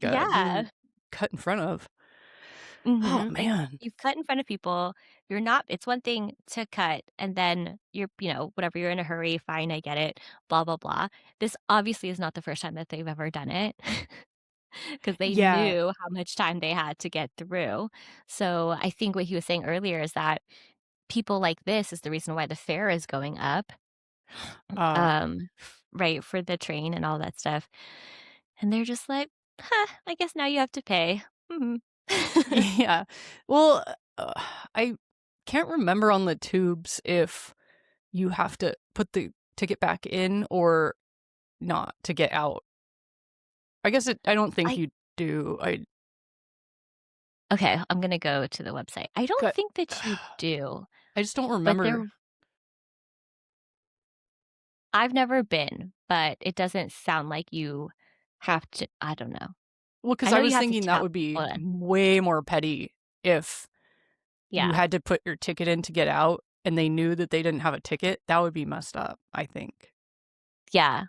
Yeah. being cut in front of. Oh Mm-hmm. Like man. you cut in front of people. You're not, it's one thing to cut and then whatever, you're in a hurry, fine, I get it, blah, blah, blah. This obviously is not the first time that they've ever done it because they Yeah. knew how much time they had to get through. So I think what he was saying earlier is that people like this is the reason why the fare is going up, Uh right, for the train and all that stuff. And they're just like, huh, I guess now you have to pay. Mhm. yeah. Well, I can't remember on the tubes if you have to put the ticket back in or not to get out. I guess I don't think I you do. Okay, I'm gonna go to the website. I don't Got, think that you do, I just don't but remember. I've never been, but it doesn't sound like you have to. I don't know. Well, I because I know you was have to thinking that tap. would be Hold on. way more petty if you Yeah, had to put your ticket in to get out and they knew that they didn't have a ticket. That would be messed up, I think. yeah.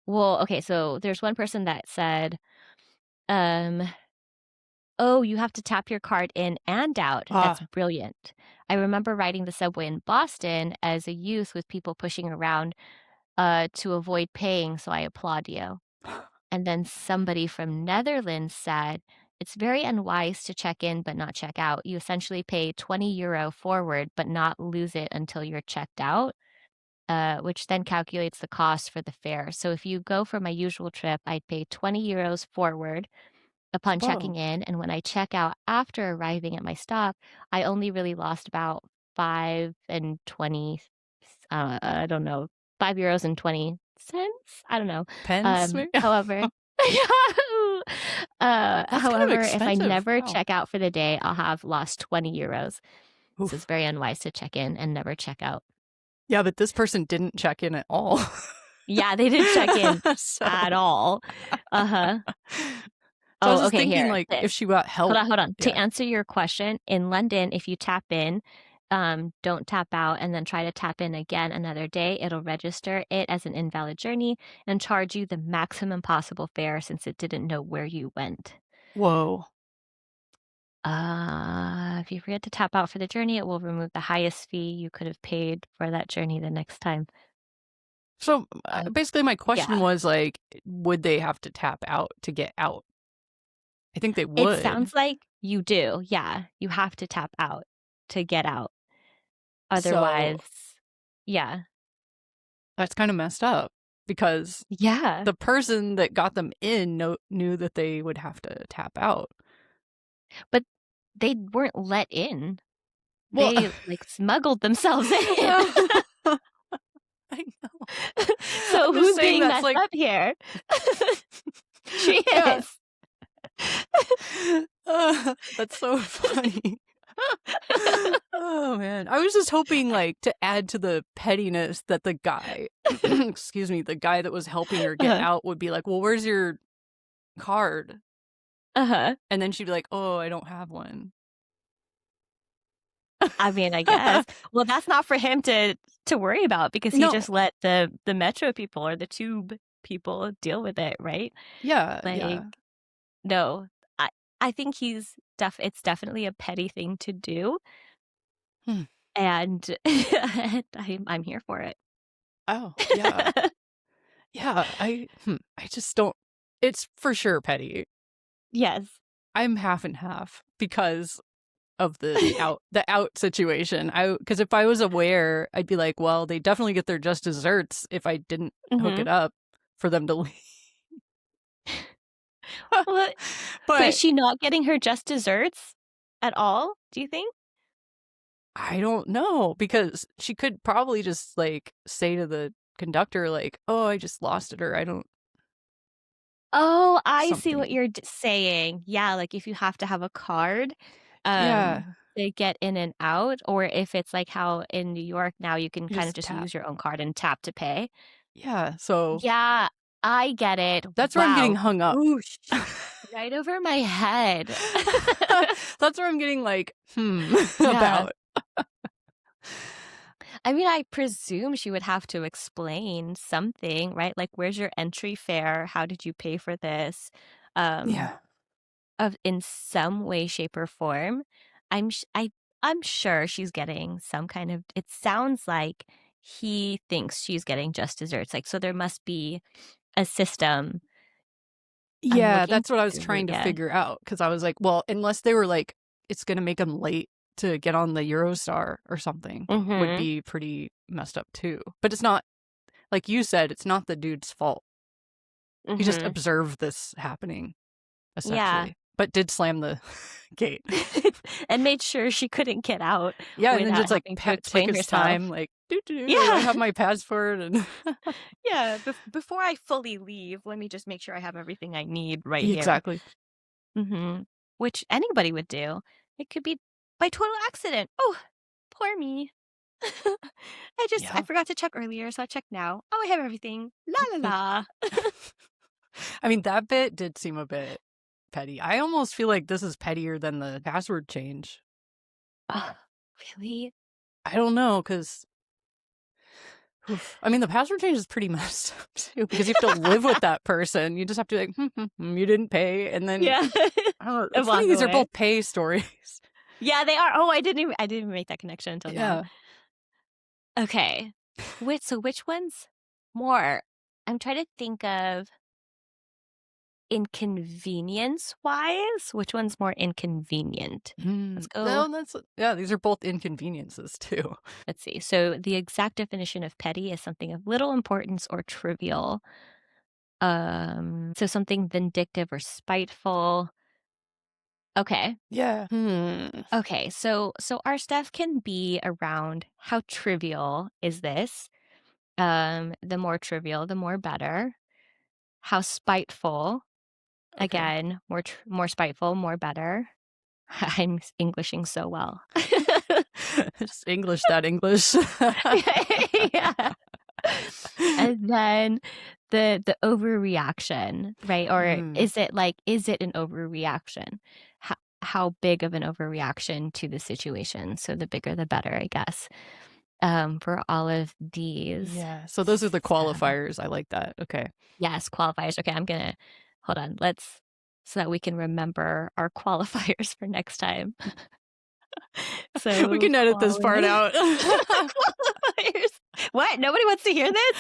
Well, okay, so there's one person that said, um, "Oh, you have to tap your card in and out. That's Ah, brilliant. I remember riding the subway in Boston as a youth with people pushing around to avoid paying, so I applaud you." And then somebody from Netherlands said, "It's very unwise to check in but not check out. You essentially pay 20 euro forward but not lose it until you're checked out, which then calculates the cost for the fare. So if you go for my usual trip, I'd pay 20 euros forward upon checking whoa. in. And when I check out after arriving at my stop, I only really lost about 5 and 20, I don't know, 5 euros and 20 cents. I don't know. Pence, maybe? However, That's kind of if I expensive. never Wow. check out for the day, I'll have lost 20 euros. So it's Oof. very unwise to check in and never check out. Yeah, but this person didn't check in at all. Yeah, they didn't check in So, at all. Uh-huh. so I was Oh, just okay, thinking, here. like, if she got help. Hold on. To Yeah. answer your question, in London, if you tap in, don't tap out and then try to tap in again another day, it'll register it as an invalid journey and charge you the maximum possible fare since it didn't know where you went. Whoa. If you forget to tap out for the journey, it will remove the highest fee you could have paid for that journey the next time. So basically, my question Yeah. was like, would they have to tap out to get out? I think they It would. sounds like you do. Yeah. You have to tap out to get out. So Otherwise, yeah. that's kind of messed up because Yeah. the person that got them in knew that they would have to tap out. But they weren't let in. Well, They, like, smuggled themselves in. I know. So I'm just who's saying being that's messed like, up here? She yeah, is. that's so funny. Oh man, I was just hoping like to add to the pettiness that the guy, excuse me, the guy that was helping her get Uh-huh. out would be like, "Well, where's your card?" Uh-huh. And then she'd be like, "Oh, I don't have one." I mean, I guess. Well, that's not for him to worry about because he No. just let the metro people or the tube people deal with it, right? Yeah, Like, yeah. no. I I think it's definitely a petty thing to do, Hmm. and I'm here for it. Oh, yeah. Yeah, I just don't, it's for sure petty. Yes. I'm half and half because of the out situation. Because if I was aware, I'd be like, well, they definitely get their just desserts if I didn't hook it Mhm. up for them to leave. Well, but is But she not getting her just desserts at all, do you think? I don't know, because she could probably just like say to the conductor like, "Oh, I just lost it," or I don't, Oh, I see what something. you're saying. Yeah, like if you have to have a card, Yeah, to get in and out, or if it's like how in New York now you can you kind of just just tap. use your own card and tap to pay. Yeah, so Yeah, I get it. that's where I'm getting Wow. hung up. Whoosh. Right over my head. That's where I'm getting like, Yeah. about. I mean, I presume she would have to explain something, right? Like, where's your entry fare? How did you pay for this? Um, Yeah. of in some way, shape, or form. I'm sh- I I'm sure she's getting some kind of. It sounds like he thinks she's getting just desserts. Like, so there must be a system. I'm Yeah, looking that's what I was through. trying to Yeah. figure out, because I was like, well, unless they were like, it's gonna make them late to get on the Eurostar or something, would Mm-hmm. be pretty messed up too. But it's not, like you said, it's not the dude's fault. He just Mm-hmm. observed this happening, Yeah. essentially, but did slam the gate. And made sure she couldn't get out Yeah, and then without just like having to take explain his time, herself. like, doo doo, I Yeah. have my passport, and Yeah. Before I fully leave, let me just make sure I have everything I need right here. exactly. Mhm. Which anybody would do. It could be by total accident. Oh, poor me. I Yeah. forgot to check earlier, so I checked now. Oh, I have everything. La la la. I mean, that bit did seem a bit petty. I almost feel like this is pettier than the password change. Oh, really? I don't know, because I mean, the password change is pretty messed up too, because you have to live with that person. You just have to be like, you didn't pay, and then Yeah. I don't know. And It's funny walk these are away. both pay stories. Yeah, they are. Oh, I didn't even make that connection until now. Yeah. Okay. Which one's more? I'm trying to think of inconvenience wise, which one's more inconvenient? Let's go. No, that's, yeah. These are both inconveniences too. Let's see. So the exact definition of petty is something of little importance or trivial. So something vindictive or spiteful. Okay. Yeah. Okay. So our stuff can be around how trivial is this? The more trivial, the more better. How spiteful? Okay. Again, more spiteful, more better. I'm Englishing so well. Just English that English. Yeah. And then the overreaction, right? Or Mm, is it an overreaction? How big of an overreaction to the situation? So the bigger the better, I guess. For all of these. yeah. So those are the So, qualifiers. I like that. Okay. yes, qualifiers. Okay, I'm gonna hold on. Let's so that we can remember our qualifiers for next time. We So can edit this part out. qualifiers. What? Nobody wants to hear this?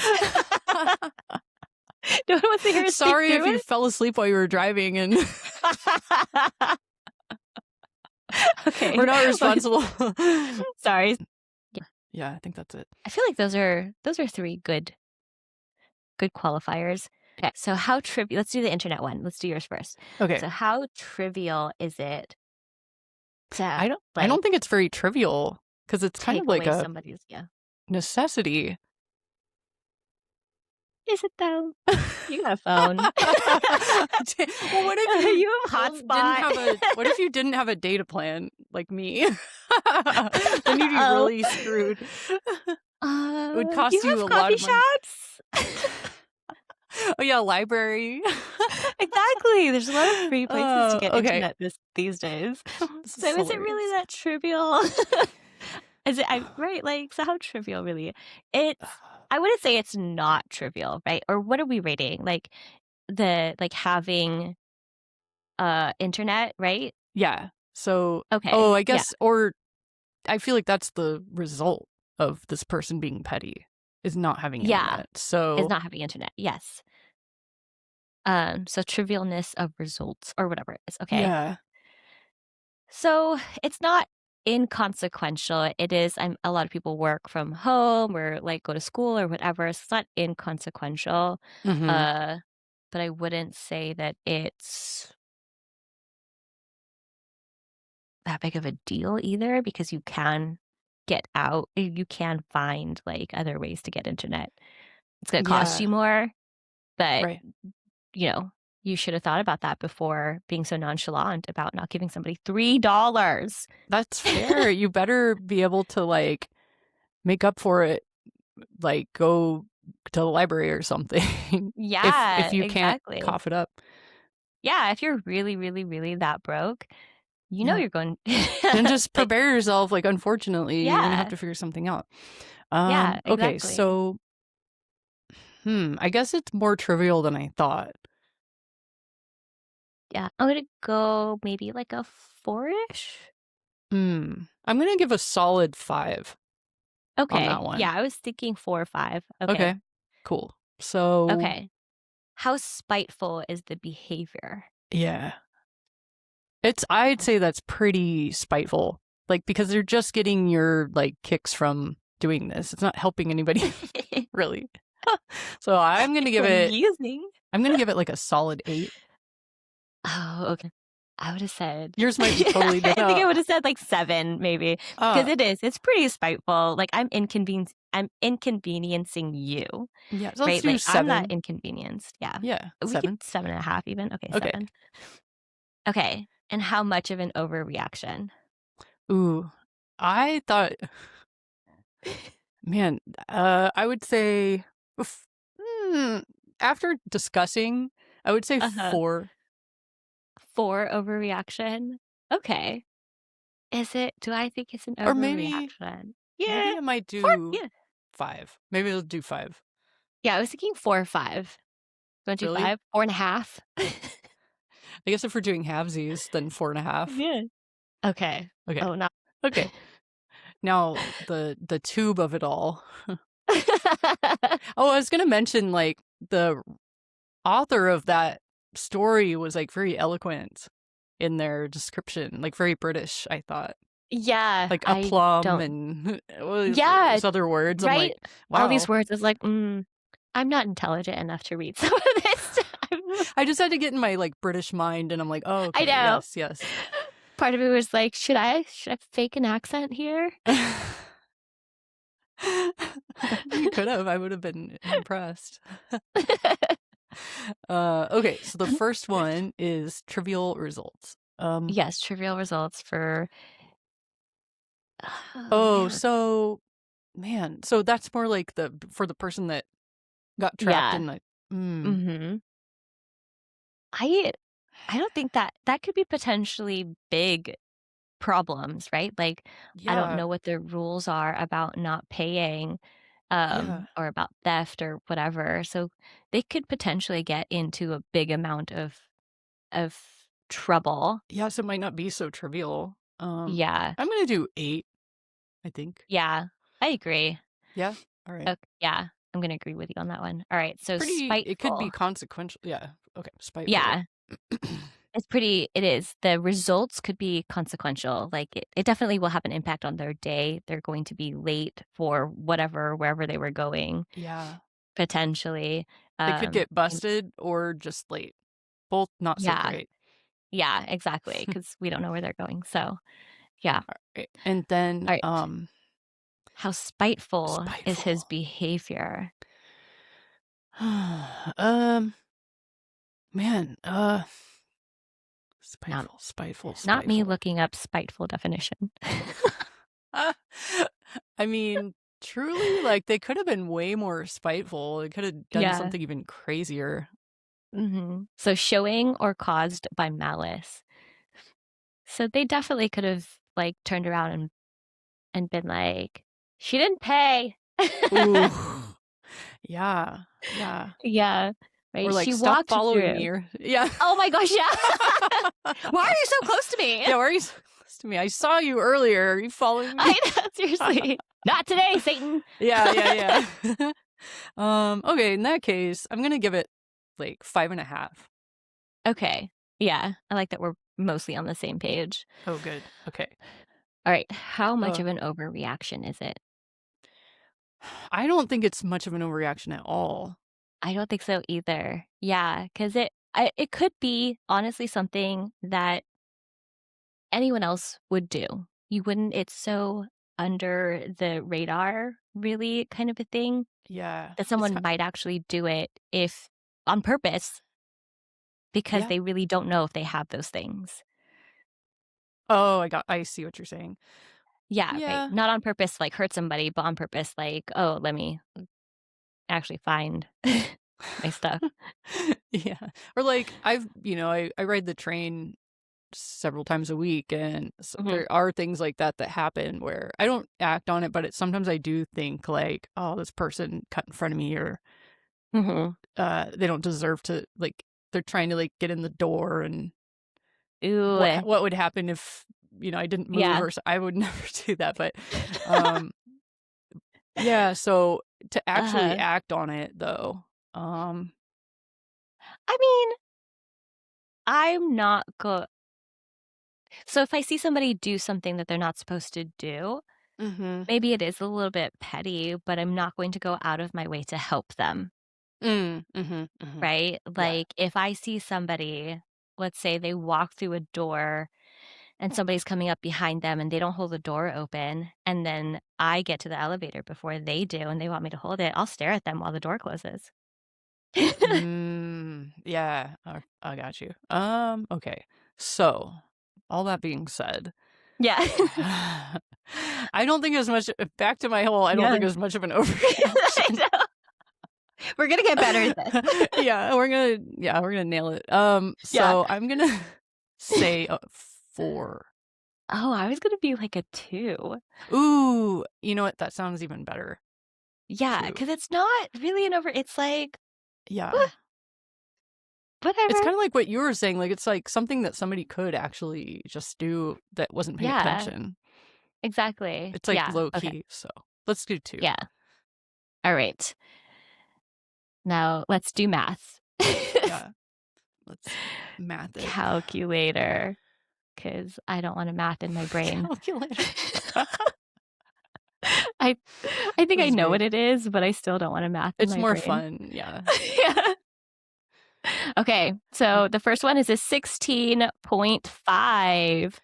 No one wants to hear us speak Sorry if through you fell asleep while you were driving, and it? Okay. we're not responsible. Sorry. Yeah, I think that's it. I feel like those are three good qualifiers. Okay, so how trivial, let's do the internet one. Let's do yours first. Okay. So how trivial is it to I like don't think it's very trivial, because it's kind take of like away a somebody's, yeah. necessity. Is it though? You got a phone. Well, what if you have hotspot? What if you didn't have a data plan like me? Then you'd be really screwed. It would cost you you have a lot coffee of money. shops? Oh yeah, library. Exactly. There's a lot of free places to get Okay. internet these days. This So is it really hilarious. that trivial? Is it right? Like, so how trivial really? I wouldn't say it's not trivial, right? Or what are we rating? Like having internet, right? Yeah. So, Okay. I Yeah. guess, or I feel like that's the result of this person being petty, is not having Yeah. internet. Is So, not having internet. Yes. So trivialness of results or whatever it is. Okay. yeah. So it's not inconsequential. It is, a lot of people work from home or like go to school or whatever. So it's not inconsequential. Mm-hmm. Uh, but I wouldn't say that it's that big of a deal either because you can get out, you can find like other ways to get internet. It's going to cost Yeah. you more, but Right. you know, you should have thought about that before being so nonchalant about not giving somebody $3. That's fair. You better be able to like make up for it, like go to the library or something. If Yeah, you can't exactly. cough it up. Yeah, if you're really, really, really that broke, Yeah. you're going Then just like, prepare yourself, like unfortunately, you're gonna have yeah, to figure something out. yeah, Okay, exactly. so I guess it's more trivial than I thought. Yeah, I'm gonna go maybe like a 4-ish. I'm gonna give a solid 5 on that Okay, one. yeah, I was thinking 4 or 5. Okay, Okay, cool. So, okay. How spiteful is the behavior? yeah. I'd say that's pretty spiteful. Like, because they're just getting your, like, kicks from doing this. It's not helping anybody, really. So It's amusing. I'm gonna give it like a solid 8. Oh, okay. I would have said Yours might be totally I think I different. would have said like 7 maybe because it's pretty spiteful. Like I'm inconveniencing you, Yeah, so let's right? do Like I'm not 7. inconvenienced. Yeah. Yeah, We could 7. 7.5 even. Okay, Okay. 7. Okay. And how much of an overreaction? Ooh, I thought, man, I would say, f- hmm, after discussing, I would say Uh-huh. 4. 4 overreaction. Okay. Do I think it's an Or maybe overreaction? Yeah. I might 4, do yeah. 5. Maybe I'll do 5. Yeah, I was thinking 4 or 5. You want to do Really? 5? 4.5? I guess if we're doing halvesies, then 4.5. Yeah. Okay. Okay. Oh, no. Okay. Now the tube of it all. Oh, I was gonna mention like the author of that story was like very eloquent in their description, like very British, I thought. Yeah, Like a I plum don't. and what is Yeah, these other words. I'm like, right? All these wow. words is like, I'm not intelligent enough to read some of this stuff. I just had to get in my like British mind and I'm like, oh I okay, know. yes, yes. Part of it was like, should I fake an accent here? You could have. I would have been impressed. Okay, so the first one is trivial results. Yes, trivial results for oh Oh, man. so man, so that's more like for the person that got trapped Yeah. in the. Mm, Mhm. I I don't think that could be potentially big problems, right? Like, I don't yeah, know what the rules are about not paying, yeah, or about theft or whatever. So they could potentially get into a big amount of trouble. yeah. So it might not be so trivial. Yeah. I'm gonna do 8. I think. Yeah. I agree. Yeah. All right. Ok yeah. I'm gonna agree with you on that one. All right. It's So pretty. It could be spiteful. consequential. Yeah. Okay. Spiteful. Yeah. It is. The results could be consequential. Like it definitely will have an impact on their day. They're going to be late for whatever, wherever they were going, Yeah. potentially. They could get And busted or just late. Both not so yeah, great. yeah, exactly. Because we don't know where they're going. So yeah. Right. And then All right. How spiteful is his spiteful. behavior? Man, Not, not me spiteful. looking up spiteful definition. Uh, I mean, truly, like, they could have been way more spiteful. They could have done Yeah. something even crazier. So showing or caused by malice. So they definitely could have like turned around and been like, she didn't pay. Ooh. Yeah, yeah. Yeah. Or, Right. like, She "Stop walked following through. me," or yeah. Oh my gosh, yeah. Why are you so close to me? Yeah, why are you so close to me? I saw you earlier. Are you following me? I know, seriously. Not today, Satan. Yeah, yeah, yeah. Okay, in that case, I'm gonna give it, like, 5.5. Okay. Yeah. I like that we're mostly on the same page. Oh, good. Okay. All right. How much Uh, of an overreaction is it? I don't think it's much of an overreaction at all. I don't think so either. Yeah, because it could be honestly something that anyone else would do. You wouldn't. It's so under the radar, really, kind of a thing Yeah. that It's someone might actually do it if on purpose because yeah. they really don't know if they have those things. Oh, I see what you're saying. Yeah, right. Yeah. Not on purpose, like hurt somebody, but on purpose, like, oh, let me actually find my stuff. Yeah. Or, like, I ride the train several times a week, and Hmm. there are things like that that happen where I don't act on it, but sometimes I do think, like, "Oh, this person cut in front of me," or, Hmm. they don't deserve to, like, they're trying to, like, get in the door, and Ooh, what would happen if, I didn't move, yeah. or I would never do that, but, um, yeah, so to actually Uh-huh. act on it, though, um I mean, I'm not go. So if I see somebody do something that they're not supposed to do, Mhm. maybe it is a little bit petty, but I'm not going to go out of my way to help them, Mhm, mhm. right? Yeah. Like if I see somebody, let's say they walk through a door and somebody's coming up behind them and they don't hold the door open, and then I get to the elevator before they do and they want me to hold it, I'll stare at them while the door closes. Yeah, I got you. Okay. So, all that being said, Yeah. I don't think as much back to my whole, I don't Yeah. think as much of an I overreaction. know. We're gonna get better at this. Yeah, we're gonna nail it. Yeah. So I'm gonna say a 4. Oh, I was gonna be like a 2. Ooh, you know what? That sounds even better. Yeah, 2. because it's not really an over it's like, Yeah. "Wha It's whatever." kind of like what you were saying, like, it's like something that somebody could actually just do that wasn't paying Yeah, attention. exactly. It's, like, Yeah, low okay. key, so let's do 2. Yeah. Alright. Now let's do math. Yeah, let's math it. Calculator, because I don't want to math in my brain. Calculator. I I think This I is know great. what it is, but I still don't want to math in It's my more brain. fun, yeah. Yeah. Okay, so the first one is a 16.5.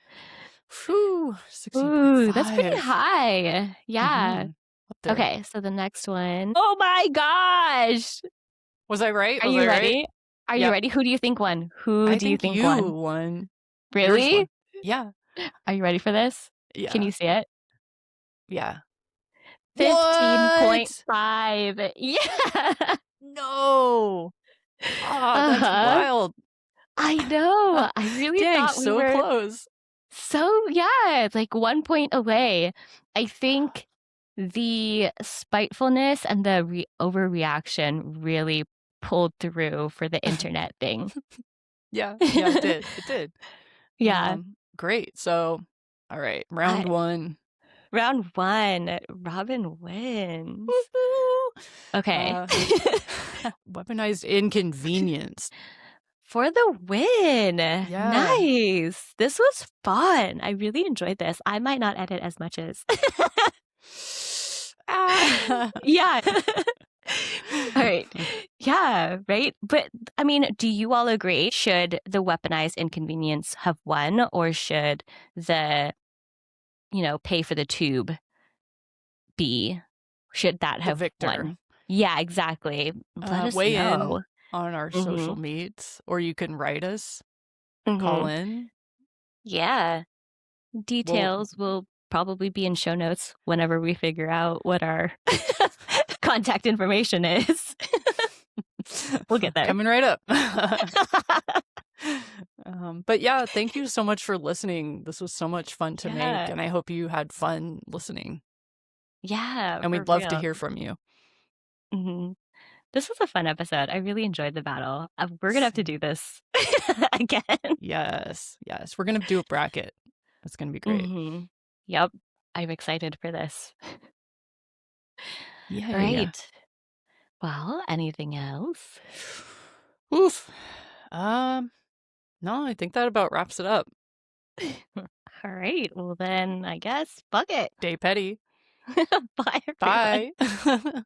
Phew, Ooh, that's pretty 16.5. high. Yeah. Mhm. Up there. Okay, so the next one. Oh my gosh! Was I right? Are Was you I right? ready? Are you Yep. ready? Who do you think won? Who I do you think think you won? won. Yours Really? won. Yeah. Are you ready for this? Can Yeah. you see it? Yeah. What? 15.5. Yeah. No. Ah, that's Uh-huh. wild. I know. I really Dang, thought we so were close. yeah, it's like 1 point away. I think the spitefulness and the overreaction really pulled through for the internet thing. Yeah, yeah, it did. It did. Yeah. Great. So, all right, round I 1. round 1, Robin wins. Woo-hoo! Okay. Uh, weaponized inconvenience. For the win. Yeah. Nice. This was fun. I really enjoyed this. I might not edit as much as Ah. Yeah. All right. Yeah, right? But I mean, do you all agree? Should the weaponized inconvenience have won, or should the, pay for the tube be? Should that The have victor. won? Yeah, exactly. Let us Weigh in know. on our social Mhm. meets, or you can write us, call Mhm. in. Yeah. We'll Details will probably be in show notes whenever we figure out what our contact information is. We'll get there. coming right up. But yeah, thank you so much for listening. This was so much fun to make, Yeah. and I hope you had fun listening. Yeah, And for we'd love to real. hear from you. Mhm. This was a fun episode. I really enjoyed the battle. We're gonna have to Same. do this again. Yes, yes. We're gonna do a bracket. That's gonna be great. Mhm. Yep. I'm excited for this. All Yay. right. Well, anything else? Oof. No, I think that about wraps it up. All right. Well, then I guess fuck it. Stay petty. Bye, everyone. Bye.